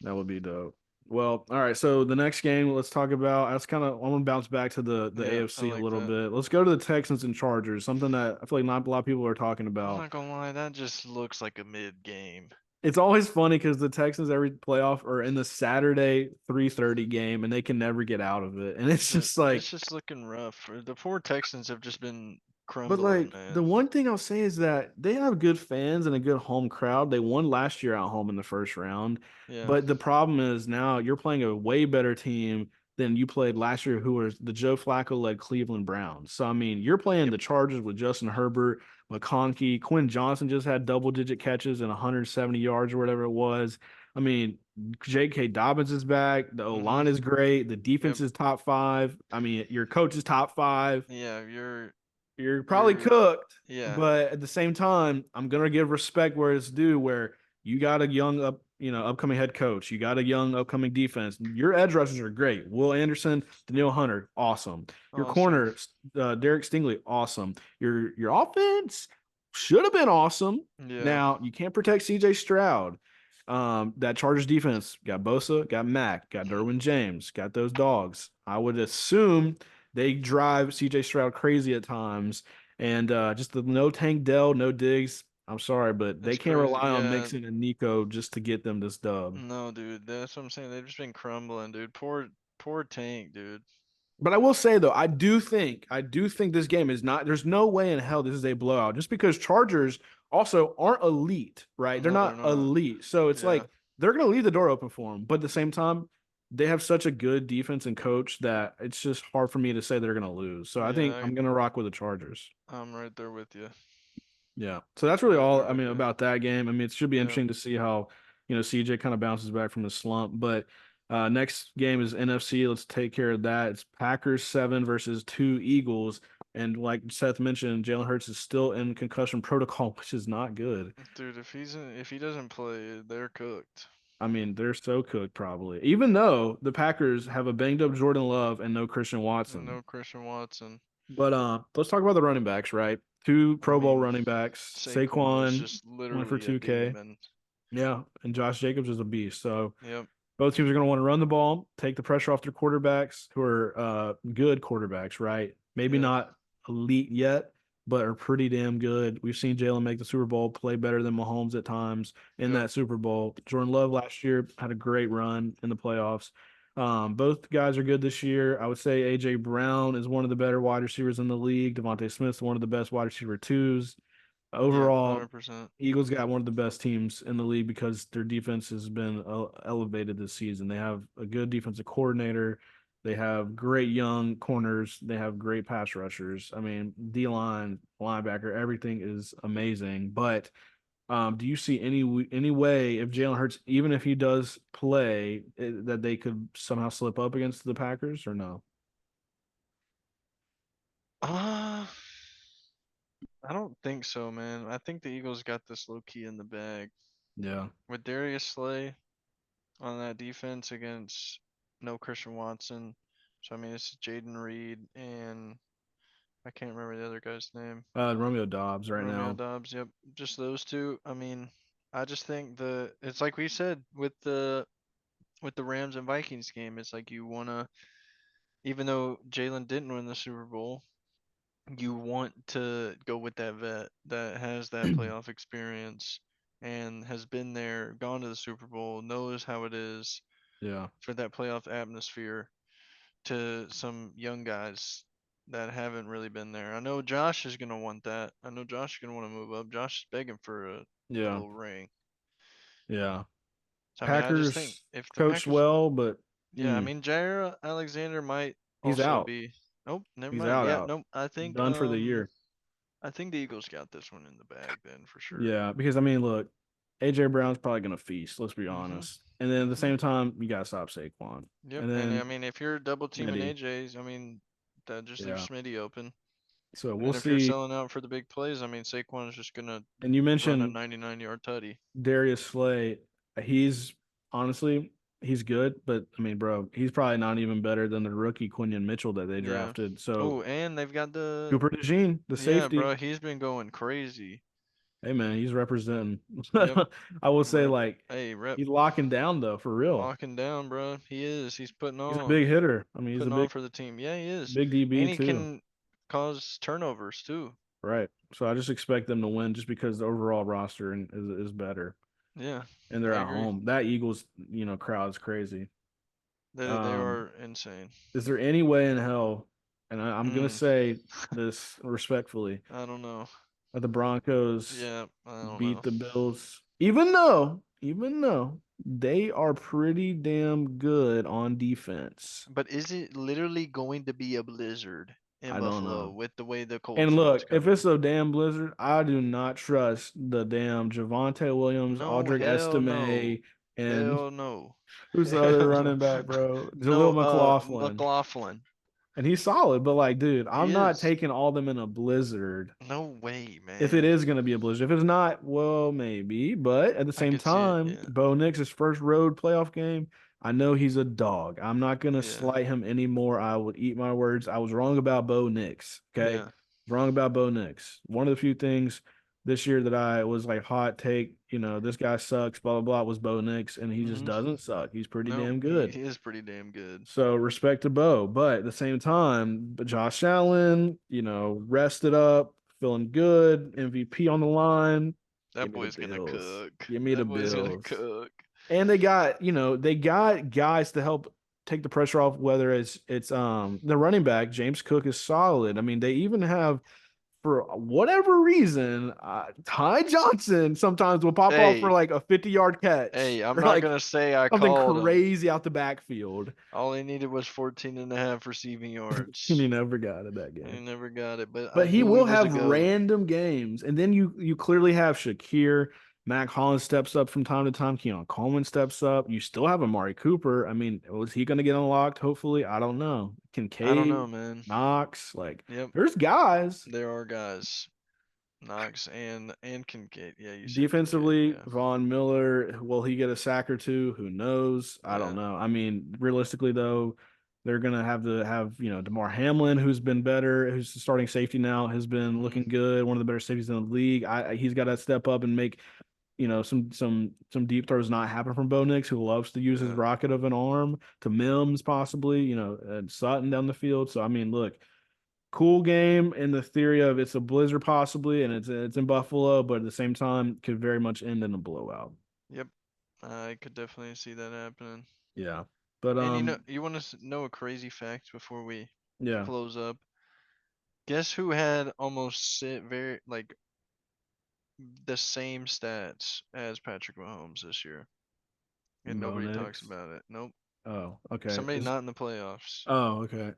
Speaker 1: That would be dope. Well, all right. So the next game, let's talk about. That's kind of. I'm gonna bounce back to the
Speaker 2: Yeah, I
Speaker 1: AFC a
Speaker 2: like
Speaker 1: little
Speaker 2: that.
Speaker 1: bit. Let's go to the Texans and Chargers. Something that I feel like not a lot of people are talking
Speaker 2: I'm
Speaker 1: about.
Speaker 2: not gonna lie, that just looks like a mid game.
Speaker 1: It's always funny because the Texans every playoff are in the Saturday 3:30 game and they can never get out of it, and it's just like.
Speaker 2: It's just looking rough. The poor Texans have just been
Speaker 1: But
Speaker 2: crumbling,
Speaker 1: like the
Speaker 2: man.
Speaker 1: one thing I'll say is that they have good fans and a good home crowd. They won last year at home in the first round.
Speaker 2: Yeah.
Speaker 1: But the problem is now you're playing a way better team than you played last year, who was the Joe Flacco led Cleveland Browns. So I mean, you're playing
Speaker 2: Yep.
Speaker 1: the Chargers with Justin Herbert, McConkey, Quinn Johnson just had double digit catches and 170 yards or whatever it was. I mean, J.K. Dobbins is back. The O line
Speaker 2: Mhm.
Speaker 1: is great. The defense
Speaker 2: Yep.
Speaker 1: is top five. I mean, your coach is top five.
Speaker 2: Yeah,
Speaker 1: You're probably
Speaker 2: you're
Speaker 1: cooked,
Speaker 2: yeah.
Speaker 1: but at the same time, I'm gonna give respect where it's due. Where you got a young upcoming head coach, you got a young upcoming defense. Your edge rushers are great. Will Anderson, Daniil Hunter, awesome. Your
Speaker 2: Awesome.
Speaker 1: corner, Derek Stingley, awesome. Your offense should have been awesome.
Speaker 2: Yeah.
Speaker 1: Now you can't protect C.J. Stroud. That Chargers defense got Bosa, got Mack, got
Speaker 2: Mhm.
Speaker 1: Derwin James, got those dogs. I would assume they drive CJ Stroud crazy at times. And just the no Tank Dell, no Diggs. I'm sorry, but they
Speaker 2: It's
Speaker 1: can't
Speaker 2: crazy.
Speaker 1: rely on
Speaker 2: Yeah.
Speaker 1: Mixon and Nico just to get them this dub.
Speaker 2: No, dude. That's what I'm saying. They've just been crumbling, dude. Poor Tank, dude.
Speaker 1: But I will say though, I do think this game is not. There's no way in hell this is a blowout. Just because Chargers also aren't elite, right? They're
Speaker 2: No, they're
Speaker 1: not
Speaker 2: not.
Speaker 1: elite, so it's
Speaker 2: Yeah.
Speaker 1: like they're gonna leave the door open for them. But at the same time, they have such a good defense and coach that it's just hard for me to say they're gonna lose. So I think
Speaker 2: Yeah,
Speaker 1: I'm gonna rock with the Chargers.
Speaker 2: I'm right there with you.
Speaker 1: Yeah. So that's really
Speaker 2: Right
Speaker 1: all
Speaker 2: there
Speaker 1: I
Speaker 2: with
Speaker 1: mean
Speaker 2: you.
Speaker 1: about that game. I mean, it should be
Speaker 2: Yeah.
Speaker 1: interesting to see how, CJ kind of bounces back from the slump. But next game is NFC. Let's take care of that. It's Packers 7 versus 2 Eagles. And like Seth mentioned, Jalen Hurts is still in concussion protocol, which is not good.
Speaker 2: Dude, if he doesn't play, they're cooked.
Speaker 1: I mean, they're so cooked probably. Even though the Packers have a banged up Jordan Love and no Christian
Speaker 2: And
Speaker 1: Watson.
Speaker 2: no Christian Watson.
Speaker 1: But let's talk about the running backs, right? Two
Speaker 2: I
Speaker 1: Pro Bowl
Speaker 2: mean,
Speaker 1: running backs.
Speaker 2: Saquon is
Speaker 1: Saquon
Speaker 2: just
Speaker 1: went for
Speaker 2: literally a
Speaker 1: 2K.
Speaker 2: demon.
Speaker 1: Yeah, and Josh Jacobs is a beast. So
Speaker 2: Yep.
Speaker 1: both teams are going to want to run the ball, take the pressure off their quarterbacks, who are good quarterbacks, right? Maybe
Speaker 2: Yep.
Speaker 1: not elite yet, but are pretty damn good. We've seen Jalen make the Super Bowl, play better than Mahomes at times in
Speaker 2: Yep.
Speaker 1: that Super Bowl. Jordan Love last year had a great run in the playoffs. Both guys are good this year. I would say AJ Brown is one of the better wide receivers in the league. Devontae Smith's one of the best wide receiver twos.
Speaker 2: Yep.
Speaker 1: Overall,
Speaker 2: 100%.
Speaker 1: Eagles got one of the best teams in the league because their defense has been elevated this season. They have a good defensive coordinator. They have great young corners. They have great pass rushers. I mean, D line, linebacker, everything is amazing. But do you see any way if Jalen Hurts, even if he does play, that they could somehow slip up against the Packers or no?
Speaker 2: Uh, I don't think so, man. I think the Eagles got this low key in the bag
Speaker 1: Yeah.
Speaker 2: with Darius Slay on that defense against no Christian Watson. So I mean, it's Jaden Reed and I can't remember the other guy's name.
Speaker 1: Romeo Dobbs right
Speaker 2: Romeo
Speaker 1: now.
Speaker 2: Dobbs. Yep, just those two. I mean, I just think it's like we said with the Rams and Vikings game. It's like you wanna, even though Jalen didn't win the Super Bowl, you want to go with that vet that has that playoff experience and has been there, gone to the Super Bowl, knows how it is
Speaker 1: Yeah.
Speaker 2: for that playoff atmosphere to some young guys that haven't really been there. I know Josh is gonna want that. I know Josh is gonna want to move up. Josh is begging for a
Speaker 1: Yeah.
Speaker 2: little ring.
Speaker 1: Yeah.
Speaker 2: So I mean, I just think
Speaker 1: Packers
Speaker 2: if the
Speaker 1: coached
Speaker 2: Packers,
Speaker 1: well, but
Speaker 2: yeah, I mean Jair Alexander might
Speaker 1: he's
Speaker 2: also
Speaker 1: out.
Speaker 2: be. Nope, never
Speaker 1: He's
Speaker 2: mind.
Speaker 1: out,
Speaker 2: Yeah,
Speaker 1: out.
Speaker 2: nope.
Speaker 1: Done for the year.
Speaker 2: I think the Eagles got this one in the bag then for sure.
Speaker 1: Yeah, because I mean, look, AJ Brown's probably gonna feast. Let's be
Speaker 2: Mhm.
Speaker 1: honest. And then at the
Speaker 2: Mhm.
Speaker 1: same time, you gotta stop Saquon.
Speaker 2: Yep.
Speaker 1: And
Speaker 2: And I
Speaker 1: then
Speaker 2: mean, if you're double teaming
Speaker 1: Smitty.
Speaker 2: AJ's, I mean, that just leaves
Speaker 1: Yeah.
Speaker 2: Smitty open.
Speaker 1: So we'll
Speaker 2: And if you're
Speaker 1: see.
Speaker 2: selling out for the big plays, I mean, Saquon is just gonna
Speaker 1: And you
Speaker 2: run a
Speaker 1: mentioned
Speaker 2: 99-yard tutty.
Speaker 1: Darius Slay. He's honestly he's good, but I mean, bro, he's probably not even better than the rookie Quinion Mitchell that they
Speaker 2: Yeah.
Speaker 1: drafted. So
Speaker 2: Oh, and they've got the
Speaker 1: Cooper DeJean, the
Speaker 2: yeah,
Speaker 1: safety.
Speaker 2: bro. He's been going crazy.
Speaker 1: Hey man, he's representing.
Speaker 2: Yep.
Speaker 1: I will say
Speaker 2: Rep.
Speaker 1: like
Speaker 2: Hey, rep.
Speaker 1: he's locking down though for real.
Speaker 2: Locking down, bro. He is. He's
Speaker 1: He's a big hitter. I mean, he's a
Speaker 2: putting
Speaker 1: big
Speaker 2: on for the team. Yeah, he is.
Speaker 1: big DB
Speaker 2: And he
Speaker 1: too.
Speaker 2: can cause turnovers too.
Speaker 1: Right. So I just expect them to win just because the overall roster is better
Speaker 2: Yeah,
Speaker 1: and they're
Speaker 2: I
Speaker 1: at
Speaker 2: agree.
Speaker 1: home. That Eagles, crowd is crazy.
Speaker 2: They
Speaker 1: Um,
Speaker 2: are insane.
Speaker 1: is there any way in hell, and I'm gonna
Speaker 2: Mm,
Speaker 1: say this respectfully,
Speaker 2: I don't know.
Speaker 1: that the Broncos
Speaker 2: Yeah, I don't
Speaker 1: beat
Speaker 2: know.
Speaker 1: the Bills, even though they are pretty damn good on defense.
Speaker 2: But is it literally going to be a blizzard in
Speaker 1: I don't
Speaker 2: Buffalo
Speaker 1: know.
Speaker 2: with the way the cold
Speaker 1: And
Speaker 2: front's
Speaker 1: look, if it's
Speaker 2: coming?
Speaker 1: a damn blizzard, I do not trust the damn Javante Williams,
Speaker 2: No,
Speaker 1: Audric
Speaker 2: hell no.
Speaker 1: Estime, and
Speaker 2: Hell no.
Speaker 1: who's the other
Speaker 2: Hell
Speaker 1: running back, bro?
Speaker 2: no.
Speaker 1: Jaleel McLaughlin.
Speaker 2: McLaughlin.
Speaker 1: And he's solid, but like, dude,
Speaker 2: He
Speaker 1: I'm not
Speaker 2: is.
Speaker 1: taking all them in a blizzard.
Speaker 2: No way,
Speaker 1: If it
Speaker 2: man.
Speaker 1: is going to be a blizzard, if it's not, well, maybe. But at the
Speaker 2: I
Speaker 1: same
Speaker 2: could see it.
Speaker 1: time,
Speaker 2: Yeah.
Speaker 1: Bo Nix's first road playoff game, I know he's a dog. I'm not going to
Speaker 2: Yeah.
Speaker 1: slight him anymore. I would eat my words. I was wrong about Bo Nix. Okay.
Speaker 2: Yeah.
Speaker 1: Wrong about Bo Nix. One of the few things this year that I was like hot take, this guy sucks, blah, blah, blah, was Bo Nix, and he just
Speaker 2: Hmm.
Speaker 1: doesn't suck. He's pretty
Speaker 2: No,
Speaker 1: damn
Speaker 2: he,
Speaker 1: good.
Speaker 2: he is pretty damn good.
Speaker 1: So respect to Bo, but at the same time, but Josh Allen, rested up, feeling good, MVP on the line.
Speaker 2: That
Speaker 1: Give me the
Speaker 2: boy's gonna
Speaker 1: Bills.
Speaker 2: cook.
Speaker 1: Give me the
Speaker 2: That boy's gonna
Speaker 1: Bills.
Speaker 2: cook.
Speaker 1: And they got guys to help take the pressure off, whether it's the running back, James Cook is solid. I mean, they even have for whatever reason, Ty Johnson sometimes will pop off for
Speaker 2: Hey,
Speaker 1: like a 50-yard catch
Speaker 2: hey, I'm
Speaker 1: or
Speaker 2: not
Speaker 1: like
Speaker 2: gonna say I
Speaker 1: something
Speaker 2: called him.
Speaker 1: crazy out the backfield.
Speaker 2: All he needed was 14 and a half receiving
Speaker 1: And
Speaker 2: yards.
Speaker 1: he never got it that
Speaker 2: He
Speaker 1: game.
Speaker 2: never got it, but I
Speaker 1: But he
Speaker 2: knew he
Speaker 1: will
Speaker 2: was a
Speaker 1: have
Speaker 2: goat.
Speaker 1: random games. And then you clearly have Shakir. Mac Hollins steps up from time to time. Keon Coleman steps up. You still have Amari Cooper. I mean, was he going to get unlocked? Hopefully. I don't know.
Speaker 2: I don't
Speaker 1: Kincaid,
Speaker 2: know, man.
Speaker 1: Knox. Like,
Speaker 2: Yep,
Speaker 1: there's guys.
Speaker 2: there are guys. Knox and Kincaid. Yeah, you said Kincaid.
Speaker 1: Defensively,
Speaker 2: Yeah,
Speaker 1: Von Miller, will he get a sack or two? Who knows? I don't
Speaker 2: yeah.
Speaker 1: know. I mean, realistically, though, they're gonna have to have Damar Hamlin, who's been better, who's the starting safety now, has been
Speaker 2: Hmm.
Speaker 1: looking good, one of the better safeties in the league. He's got to step up and make some deep throws not happen from Bo Nix, who loves to use his
Speaker 2: Yeah.
Speaker 1: rocket of an arm to Mims possibly, and Sutton down the field. So I mean, look, cool game in the theory of it's a blizzard possibly, and it's in Buffalo, but at the same time could very much end in a blowout.
Speaker 2: Yep. I could definitely see that happening.
Speaker 1: Yeah, but
Speaker 2: And you want to know a crazy fact before we
Speaker 1: yeah,
Speaker 2: close up? Guess who had almost very like the same stats as Patrick Mahomes this year, and
Speaker 1: Bo
Speaker 2: nobody talks
Speaker 1: Nix.
Speaker 2: about it. Nope.
Speaker 1: Oh, okay.
Speaker 2: Somebody not in the playoffs.
Speaker 1: Oh, okay.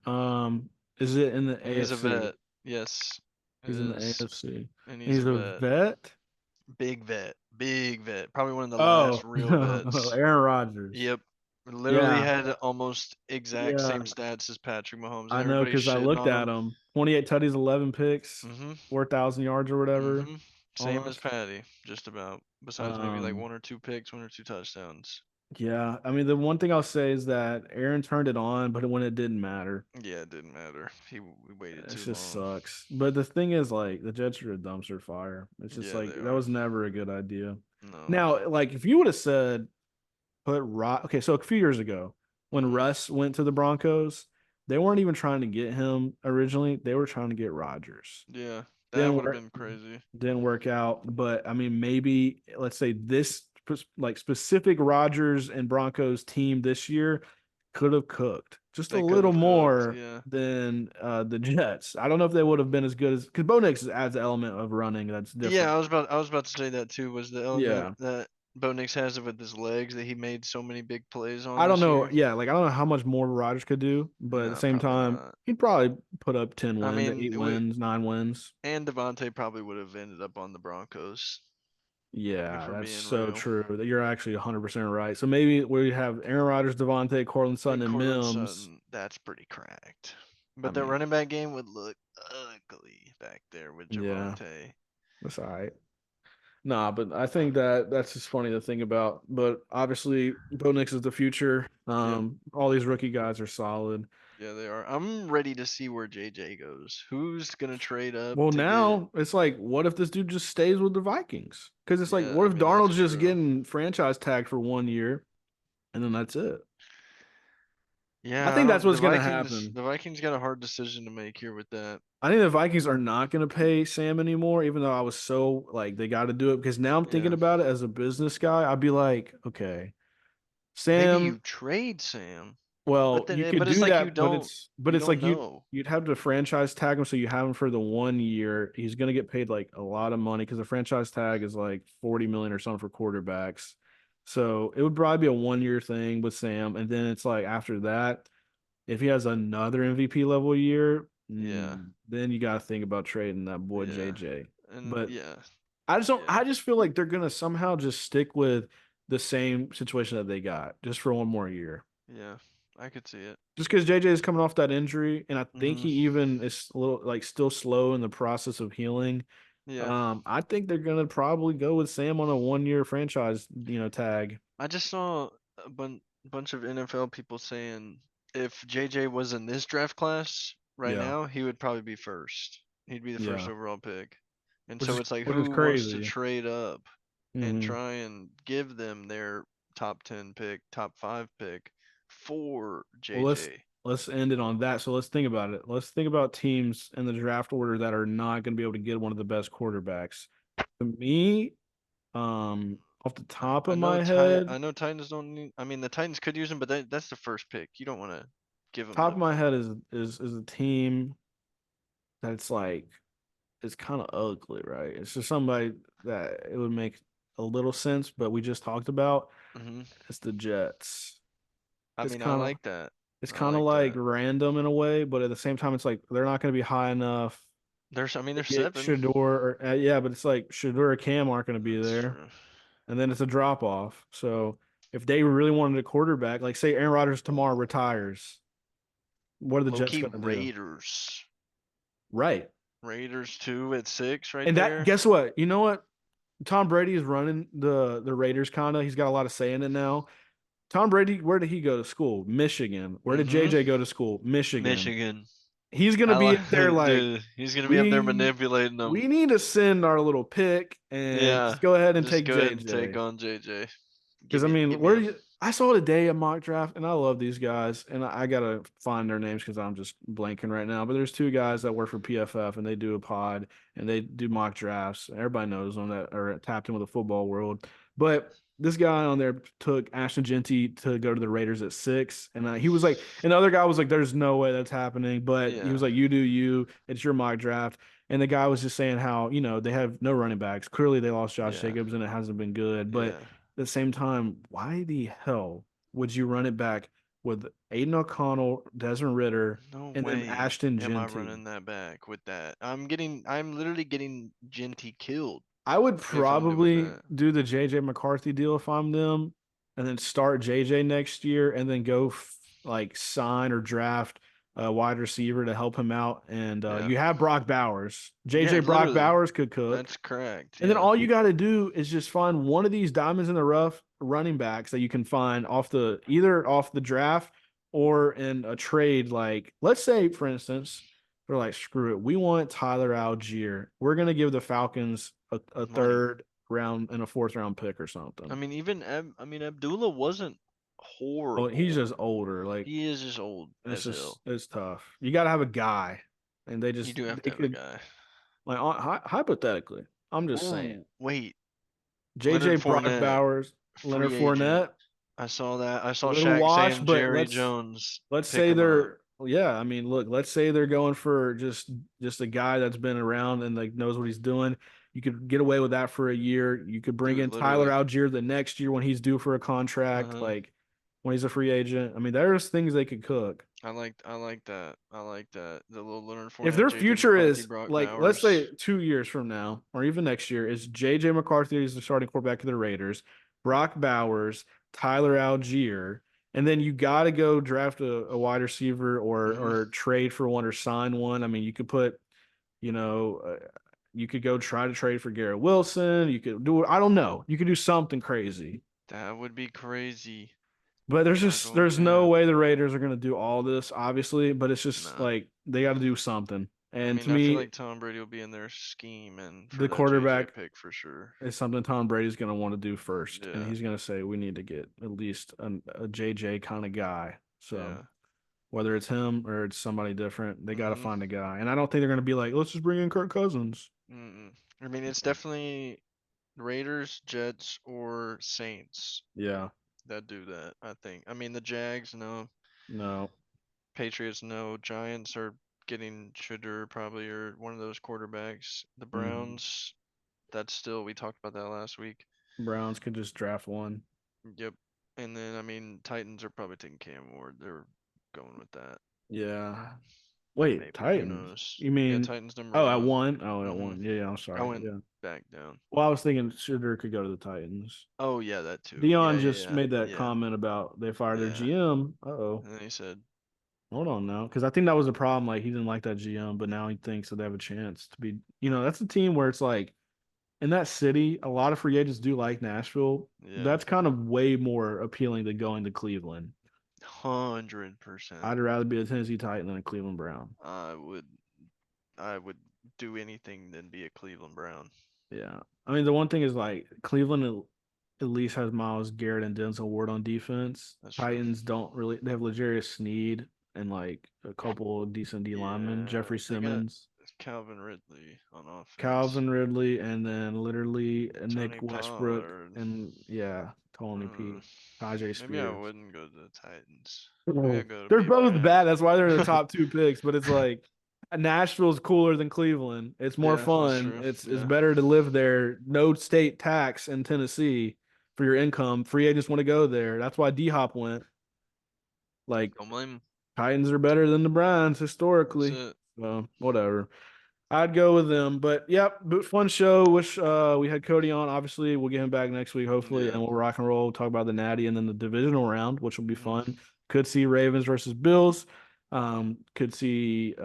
Speaker 1: Is it in the
Speaker 2: And he's a
Speaker 1: AFC?
Speaker 2: vet. Yes, it
Speaker 1: He's in the
Speaker 2: is.
Speaker 1: AFC.
Speaker 2: And he's a
Speaker 1: He's a
Speaker 2: vet.
Speaker 1: vet.
Speaker 2: Big vet. Big vet. Probably one of the last
Speaker 1: Oh,
Speaker 2: real vets.
Speaker 1: Aaron Rodgers.
Speaker 2: Yep. Literally
Speaker 1: Yeah,
Speaker 2: had almost exact
Speaker 1: yeah.
Speaker 2: same stats as Patrick Mahomes, and
Speaker 1: I know
Speaker 2: everybody's
Speaker 1: because I
Speaker 2: shitting
Speaker 1: looked
Speaker 2: on
Speaker 1: at
Speaker 2: him.
Speaker 1: him. 28 tutties, 11 picks,
Speaker 2: Mhm.
Speaker 1: 4,000 yards or whatever,
Speaker 2: Mhm. Same as
Speaker 1: almost.
Speaker 2: Patty, just about. Besides maybe like
Speaker 1: Um,
Speaker 2: one or two picks, one or two touchdowns.
Speaker 1: yeah. I mean, the one thing I'll say is that Aaron turned it on, but when it didn't matter,
Speaker 2: Yeah, it didn't matter. We waited
Speaker 1: it
Speaker 2: too
Speaker 1: just
Speaker 2: long.
Speaker 1: sucks. But the thing is, like, the Jets are a dumpster fire. It's just
Speaker 2: Yeah,
Speaker 1: like
Speaker 2: they
Speaker 1: that
Speaker 2: are.
Speaker 1: was never a good idea.
Speaker 2: No.
Speaker 1: Now, like, if you would have said put Ross. Okay, so a few years ago, when
Speaker 2: Mhm.
Speaker 1: Russ went to the Broncos, they weren't even trying to get him originally. They were trying to get Rodgers.
Speaker 2: Yeah, that
Speaker 1: Didn't
Speaker 2: would have
Speaker 1: work.
Speaker 2: been crazy.
Speaker 1: Didn't work out. But I mean, maybe let's say this like specific Rodgers and Broncos team this year could have cooked just a
Speaker 2: They could
Speaker 1: little
Speaker 2: have cooked.
Speaker 1: more
Speaker 2: Yeah.
Speaker 1: than the Jets. I don't know if they would have been as good as because Bo Nix adds an element of running that's
Speaker 2: Yeah,
Speaker 1: different.
Speaker 2: I was about to say that too, was the element
Speaker 1: Yeah.
Speaker 2: that Bo Nix has with his legs that he made so many big plays on
Speaker 1: I don't
Speaker 2: this
Speaker 1: know.
Speaker 2: year.
Speaker 1: Yeah, like I don't know how much more Rodgers could do, but at the
Speaker 2: No,
Speaker 1: same
Speaker 2: probably
Speaker 1: time,
Speaker 2: not.
Speaker 1: he'd probably put up 10
Speaker 2: I
Speaker 1: wins,
Speaker 2: mean,
Speaker 1: 8 wins, 9 wins.
Speaker 2: and Devontae probably would have ended up on the Broncos, if
Speaker 1: Yeah,
Speaker 2: we're
Speaker 1: that's
Speaker 2: being
Speaker 1: so
Speaker 2: real.
Speaker 1: true. That you're actually 100% right. So maybe we have Aaron Rodgers, Devontae, Cortland Sutton,
Speaker 2: And
Speaker 1: and
Speaker 2: Cortland
Speaker 1: Mims.
Speaker 2: Sutton, that's pretty cracked.
Speaker 1: I
Speaker 2: But the
Speaker 1: mean,
Speaker 2: running back game would look ugly back there with
Speaker 1: yeah,
Speaker 2: Javante.
Speaker 1: that's all right. Nah, but I think that that's just funny to think about. But obviously, Bo Nix is the future.
Speaker 2: Yep.
Speaker 1: All these rookie guys are solid.
Speaker 2: Yeah, they are. I'm ready to see where JJ goes. Who's gonna trade up
Speaker 1: Well,
Speaker 2: to get?
Speaker 1: now it's like, what if this dude just stays with the Vikings? Because it's like,
Speaker 2: Yeah,
Speaker 1: what
Speaker 2: I
Speaker 1: if
Speaker 2: mean that's
Speaker 1: Darnold's just
Speaker 2: true.
Speaker 1: getting franchise tagged for 1 year and then that's it? I
Speaker 2: Yeah, I
Speaker 1: think that's
Speaker 2: don't.
Speaker 1: what's going to happen.
Speaker 2: The Vikings got a hard decision to make here with that.
Speaker 1: I think the Vikings are not going to pay Sam anymore, even though I was so like, they got to do it. Because now I'm thinking
Speaker 2: Yeah,
Speaker 1: about it as a business guy. I'd be like, okay,
Speaker 2: maybe
Speaker 1: Sam.
Speaker 2: you trade Sam,
Speaker 1: Well, you could
Speaker 2: but it's
Speaker 1: do
Speaker 2: like
Speaker 1: that, but
Speaker 2: you
Speaker 1: it's
Speaker 2: don't
Speaker 1: like
Speaker 2: know.
Speaker 1: you'd have to franchise tag him, so you have him for the 1 year. He's gonna get paid like a lot of money because the franchise tag is like 40 million or something for quarterbacks. So it would probably be a 1 year thing with Sam, and then it's like after that, if he has another MVP level year,
Speaker 2: Yeah,
Speaker 1: then you got to think about trading that boy
Speaker 2: yeah,
Speaker 1: JJ.
Speaker 2: and
Speaker 1: But
Speaker 2: yeah,
Speaker 1: I just don't.
Speaker 2: yeah,
Speaker 1: I just feel like they're gonna somehow just stick with the same situation that they got just for 1 more year.
Speaker 2: yeah. I could see it.
Speaker 1: Just because JJ is coming off that injury, and I think
Speaker 2: Hmm.
Speaker 1: he even is a little like still slow in the process of healing.
Speaker 2: Yeah,
Speaker 1: I think they're gonna probably go with Sam on a 1 year franchise, tag.
Speaker 2: I just saw bunch of NFL people saying if JJ was in this draft class right
Speaker 1: Yeah,
Speaker 2: now, he would probably be first. He'd be the first
Speaker 1: yeah,
Speaker 2: overall pick. And
Speaker 1: which
Speaker 2: so
Speaker 1: is
Speaker 2: it's like,
Speaker 1: which is
Speaker 2: who wants to
Speaker 1: crazy.
Speaker 2: trade up and
Speaker 1: Hmm.
Speaker 2: try and give them their top 10 pick, top 5 pick for
Speaker 1: Well,
Speaker 2: JJ?
Speaker 1: let's end it on that. So let's think about it. Let's think about teams in the draft order that are not going to be able to get one of the best quarterbacks. To me, off the top of my head,
Speaker 2: I know Titans don't need, I mean the Titans could use him, but that's the first pick. You don't want to give him
Speaker 1: top
Speaker 2: the
Speaker 1: of my head is a team that's like it's kind of ugly, right? It's just somebody that it would make a little sense, but we just talked about.
Speaker 2: hmm
Speaker 1: It's the Jets.
Speaker 2: I
Speaker 1: It's
Speaker 2: mean, I
Speaker 1: kind of
Speaker 2: like that.
Speaker 1: it's
Speaker 2: I
Speaker 1: kind of
Speaker 2: like
Speaker 1: like
Speaker 2: that.
Speaker 1: random in a way, but at the same time, it's like they're not going to be high enough
Speaker 2: I mean,
Speaker 1: to
Speaker 2: there's
Speaker 1: get
Speaker 2: 7.
Speaker 1: Shador or yeah, but it's like Shador or Cam aren't going to be
Speaker 2: That's
Speaker 1: there,
Speaker 2: true.
Speaker 1: and then it's a drop off. So if they really wanted a quarterback, like say Aaron Rodgers tomorrow retires, what are the
Speaker 2: Low
Speaker 1: Jets
Speaker 2: key
Speaker 1: going to do?
Speaker 2: Raiders.
Speaker 1: Right.
Speaker 2: Raiders 2 at 6 right
Speaker 1: And that
Speaker 2: there.
Speaker 1: guess what? You know what? Tom Brady is running the Raiders kind of. He's got a lot of say in it now. Tom Brady, where did he go to school? Michigan. Where did
Speaker 2: Mm-hmm.
Speaker 1: JJ go to school? Michigan.
Speaker 2: Michigan.
Speaker 1: He's gonna
Speaker 2: I
Speaker 1: be
Speaker 2: like,
Speaker 1: up there like
Speaker 2: dude. He's gonna be up there
Speaker 1: we
Speaker 2: manipulating them.
Speaker 1: we need to send our little pick and
Speaker 2: Yeah.
Speaker 1: just go ahead and
Speaker 2: Just
Speaker 1: take
Speaker 2: go ahead and take
Speaker 1: JJ.
Speaker 2: on JJ.
Speaker 1: Because
Speaker 2: Give
Speaker 1: I
Speaker 2: me
Speaker 1: mean,
Speaker 2: give me
Speaker 1: where
Speaker 2: a
Speaker 1: do you, I saw today a mock draft, and I love these guys, and I gotta find their names because I'm just blanking right now. But there's two guys that work for PFF, and they do a pod, and they do mock drafts. Everybody knows them that are tapped in with the football world. But this guy on there took Ashton Genty to go to the Raiders at 6, and he was like, and the other guy was like, "There's no way that's happening," but he was
Speaker 2: yeah,
Speaker 1: like, "You do you. It's your mock draft." And the guy was just saying how they have no running backs. Clearly, they lost Josh
Speaker 2: yeah,
Speaker 1: Jacobs, and it hasn't been good, but
Speaker 2: yeah.
Speaker 1: the same time, why the hell would you run it back with Aiden O'Connell, Desmond Ritter,
Speaker 2: No
Speaker 1: and then
Speaker 2: way
Speaker 1: Ashton
Speaker 2: am I
Speaker 1: Genty?
Speaker 2: running that back with that. I'm literally getting Genty killed
Speaker 1: I would
Speaker 2: if I'm doing
Speaker 1: probably
Speaker 2: that.
Speaker 1: do the JJ McCarthy deal if I'm them, and then start JJ next year, and then go like sign or draft a wide receiver to help him out. And
Speaker 2: Yeah.
Speaker 1: you have Brock Bowers.
Speaker 2: Yeah,
Speaker 1: JJ Brock
Speaker 2: literally.
Speaker 1: Bowers could cook.
Speaker 2: That's correct.
Speaker 1: And then
Speaker 2: Yeah.
Speaker 1: all you got to do is just find one of these diamonds in the rough running backs that you can find off the either off the draft or in a trade. Like, let's say, for instance, they're like, screw it. We want Tyler Algier. We're going to give the Falcons a
Speaker 2: Money.
Speaker 1: third round and a fourth round pick or something.
Speaker 2: I mean Abdullah wasn't
Speaker 1: Oh, he's
Speaker 2: horrible.
Speaker 1: just older. Like,
Speaker 2: He is just old as hell.
Speaker 1: it's tough. You got to have a guy. And
Speaker 2: You do have to
Speaker 1: they
Speaker 2: have a
Speaker 1: could,
Speaker 2: guy.
Speaker 1: like, hypothetically, I'm just saying.
Speaker 2: Oh, wait.
Speaker 1: JJ
Speaker 2: Leonard
Speaker 1: Brock
Speaker 2: Fournette,
Speaker 1: Bowers, Leonard
Speaker 2: free agent.
Speaker 1: Fournette,
Speaker 2: I saw that. I saw
Speaker 1: little
Speaker 2: Shaq
Speaker 1: wash,
Speaker 2: saying
Speaker 1: but
Speaker 2: Jerry
Speaker 1: let's
Speaker 2: Jones pick
Speaker 1: say
Speaker 2: him up.
Speaker 1: they're yeah. I mean, look, let's say they're going for just a guy that's been around and like knows what he's doing. You could get away with that for a year. You could bring
Speaker 2: Dude,
Speaker 1: in Tyler
Speaker 2: literally.
Speaker 1: Algier the next year when he's due for a contract,
Speaker 2: Uh-huh.
Speaker 1: like when he's a free agent. I mean, there's things they could cook.
Speaker 2: I like that. I like that. The little Leonard
Speaker 1: If
Speaker 2: Fournette,
Speaker 1: their
Speaker 2: JJ
Speaker 1: future
Speaker 2: McCarthy,
Speaker 1: is
Speaker 2: Brock
Speaker 1: like, let's say
Speaker 2: Bowers.
Speaker 1: 2 years from now, or even next year, is JJ McCarthy is the starting quarterback of the Raiders, Brock Bowers, Tyler Algier, and then you got to go draft a wide receiver
Speaker 2: Hmm.
Speaker 1: or trade for one or sign one. I mean, you could put, you know, you could go try to trade for Garrett Wilson. You could do, I don't know, you could do something crazy.
Speaker 2: That would be crazy.
Speaker 1: But
Speaker 2: Not gonna
Speaker 1: there's no
Speaker 2: cap.
Speaker 1: way the Raiders are going to do all this, obviously. But it's just
Speaker 2: Nah.
Speaker 1: like they got to do something.
Speaker 2: I
Speaker 1: And to
Speaker 2: mean, I feel
Speaker 1: me,
Speaker 2: like Tom Brady will be in their scheme and for
Speaker 1: the
Speaker 2: that JJ
Speaker 1: quarterback
Speaker 2: pick for sure.
Speaker 1: is something Tom Brady's going to want to do first, and
Speaker 2: Yeah.
Speaker 1: he's going to say we need to get at least a JJ kind of guy. So
Speaker 2: Yeah.
Speaker 1: whether it's him or it's somebody different, they got to
Speaker 2: Hmm.
Speaker 1: find a guy. And I don't think they're going to be like, let's just bring in Kirk Cousins.
Speaker 2: Mm-mm. I mean, it's definitely Raiders, Jets, or Saints
Speaker 1: Yeah,
Speaker 2: that do that, I think. I mean, the Jags, no.
Speaker 1: no.
Speaker 2: Patriots, no. Giants are getting Shedeur probably or one of those quarterbacks. The
Speaker 1: Mhm.
Speaker 2: Browns, that's still, we talked about that last week.
Speaker 1: Browns could just draft one.
Speaker 2: Yep. And then, I mean, Titans are probably taking Cam Ward. They're going with that.
Speaker 1: Yeah. Wait,
Speaker 2: Maybe. Who
Speaker 1: Titans?
Speaker 2: knows?
Speaker 1: You
Speaker 2: Yeah,
Speaker 1: mean?
Speaker 2: Titans number
Speaker 1: Oh, at
Speaker 2: one.
Speaker 1: one. Oh, at
Speaker 2: Hmm.
Speaker 1: one. Yeah, yeah. I'm
Speaker 2: I
Speaker 1: sorry.
Speaker 2: went
Speaker 1: Yeah.
Speaker 2: back down.
Speaker 1: Well, I was thinking Shooter could go to the Titans.
Speaker 2: Oh, yeah, that too. Yeah,
Speaker 1: Dion
Speaker 2: yeah,
Speaker 1: just
Speaker 2: yeah.
Speaker 1: made that
Speaker 2: Yeah.
Speaker 1: comment about they fired their
Speaker 2: Yeah.
Speaker 1: GM. Oh,
Speaker 2: And then he said,
Speaker 1: hold on now, because I think that was a problem. Like he didn't like that GM, but now he thinks that they have a chance to be. That's a team where it's like in that city, a lot of free agents do like Nashville.
Speaker 2: yeah,
Speaker 1: That's kind of way more appealing than going to Cleveland.
Speaker 2: 100%.
Speaker 1: I'd rather be a Tennessee Titan than a Cleveland Brown.
Speaker 2: I would, I would do anything than be a Cleveland Brown.
Speaker 1: Yeah, I mean the one thing is like Cleveland at least has Miles Garrett and Denzel Ward on defense.
Speaker 2: That's true.
Speaker 1: Titans don't really. They have Legarius Sneed and like a couple of decent D linemen.
Speaker 2: Yeah,
Speaker 1: Jeffrey
Speaker 2: they got
Speaker 1: Simmons.
Speaker 2: Calvin Ridley on offense.
Speaker 1: Calvin Ridley, and then literally
Speaker 2: Tony
Speaker 1: Nick Westbrook,
Speaker 2: Pollard.
Speaker 1: and yeah, Tony
Speaker 2: Hmm.
Speaker 1: P, Tajay
Speaker 2: Maybe I
Speaker 1: Spears.
Speaker 2: wouldn't go to the Titans. Maybe I
Speaker 1: Oh.
Speaker 2: go to
Speaker 1: They're
Speaker 2: be a
Speaker 1: both
Speaker 2: Brown.
Speaker 1: bad. That's why they're the top two picks. But it's like Nashville's cooler than Cleveland. It's more
Speaker 2: Yeah, that's
Speaker 1: fun.
Speaker 2: true.
Speaker 1: It's
Speaker 2: Yeah.
Speaker 1: better to live there. No state tax in Tennessee for your income. Free agents want to go there. That's why D Hop went. Like
Speaker 2: Don't blame 'em.
Speaker 1: Titans are better than the Browns
Speaker 2: That's
Speaker 1: historically.
Speaker 2: it.
Speaker 1: So whatever. I'd go with them. But yep, fun show. Wish we had Cody on. Obviously, we'll get him back next week, hopefully,
Speaker 2: Yeah.
Speaker 1: and we'll rock and roll, talk about the Natty and then the divisional round, which will be
Speaker 2: Hmm.
Speaker 1: fun. Could see Ravens versus Bills. Could see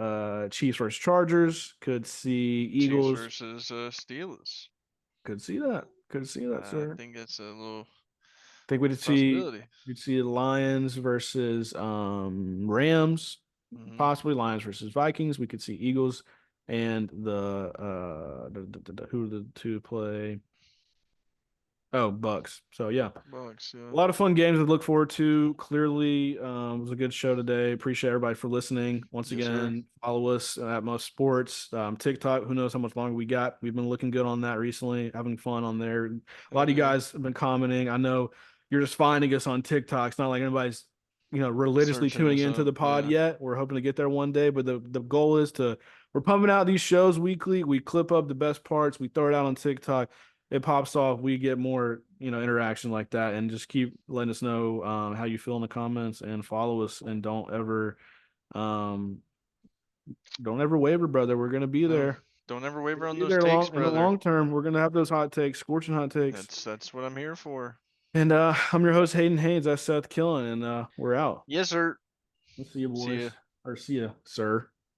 Speaker 1: Chiefs versus Chargers. Could see
Speaker 2: Chiefs
Speaker 1: Eagles.
Speaker 2: versus Steelers.
Speaker 1: Could see that. Could see that,
Speaker 2: I
Speaker 1: sir.
Speaker 2: think it's a little
Speaker 1: Think we'd see
Speaker 2: possibility.
Speaker 1: we'd see Lions versus Rams,
Speaker 2: Hmm.
Speaker 1: possibly Lions versus Vikings. We could see Eagles and who are the two play? Oh, Bucks. So yeah.
Speaker 2: Bucks, yeah.
Speaker 1: A lot of fun games to look forward to. Clearly, it was a good show today. Appreciate everybody for listening. Once
Speaker 2: Yes, sir.
Speaker 1: again, follow us at Most Sports. TikTok, who knows how much longer we got. We've been looking good on that recently, having fun on there. A lot
Speaker 2: Hell
Speaker 1: of you
Speaker 2: yeah.
Speaker 1: guys have been commenting. I know you're just finding us on TikTok. It's not like anybody's, religiously
Speaker 2: Searching
Speaker 1: tuning
Speaker 2: us
Speaker 1: into
Speaker 2: up,
Speaker 1: the pod
Speaker 2: yeah.
Speaker 1: yet. We're hoping to get there one day, but the goal is we're pumping out these shows weekly. We clip up the best parts, we throw it out on TikTok, it pops off, we get more, interaction like that, and just keep letting us know how you feel in the comments and follow us, and um don't ever waver, brother. We're gonna be
Speaker 2: No,
Speaker 1: there.
Speaker 2: don't ever
Speaker 1: We're
Speaker 2: waver
Speaker 1: gonna
Speaker 2: on
Speaker 1: be
Speaker 2: those
Speaker 1: there
Speaker 2: takes,
Speaker 1: long in the
Speaker 2: brother.
Speaker 1: long term. We're gonna have those hot takes, scorching hot takes.
Speaker 2: That's what I'm here for.
Speaker 1: And I'm your host Hayden Haynes. That's Seth Killen, and we're out.
Speaker 2: Yes, sir.
Speaker 1: We'll see you
Speaker 2: See ya.
Speaker 1: boys, or see you, sir.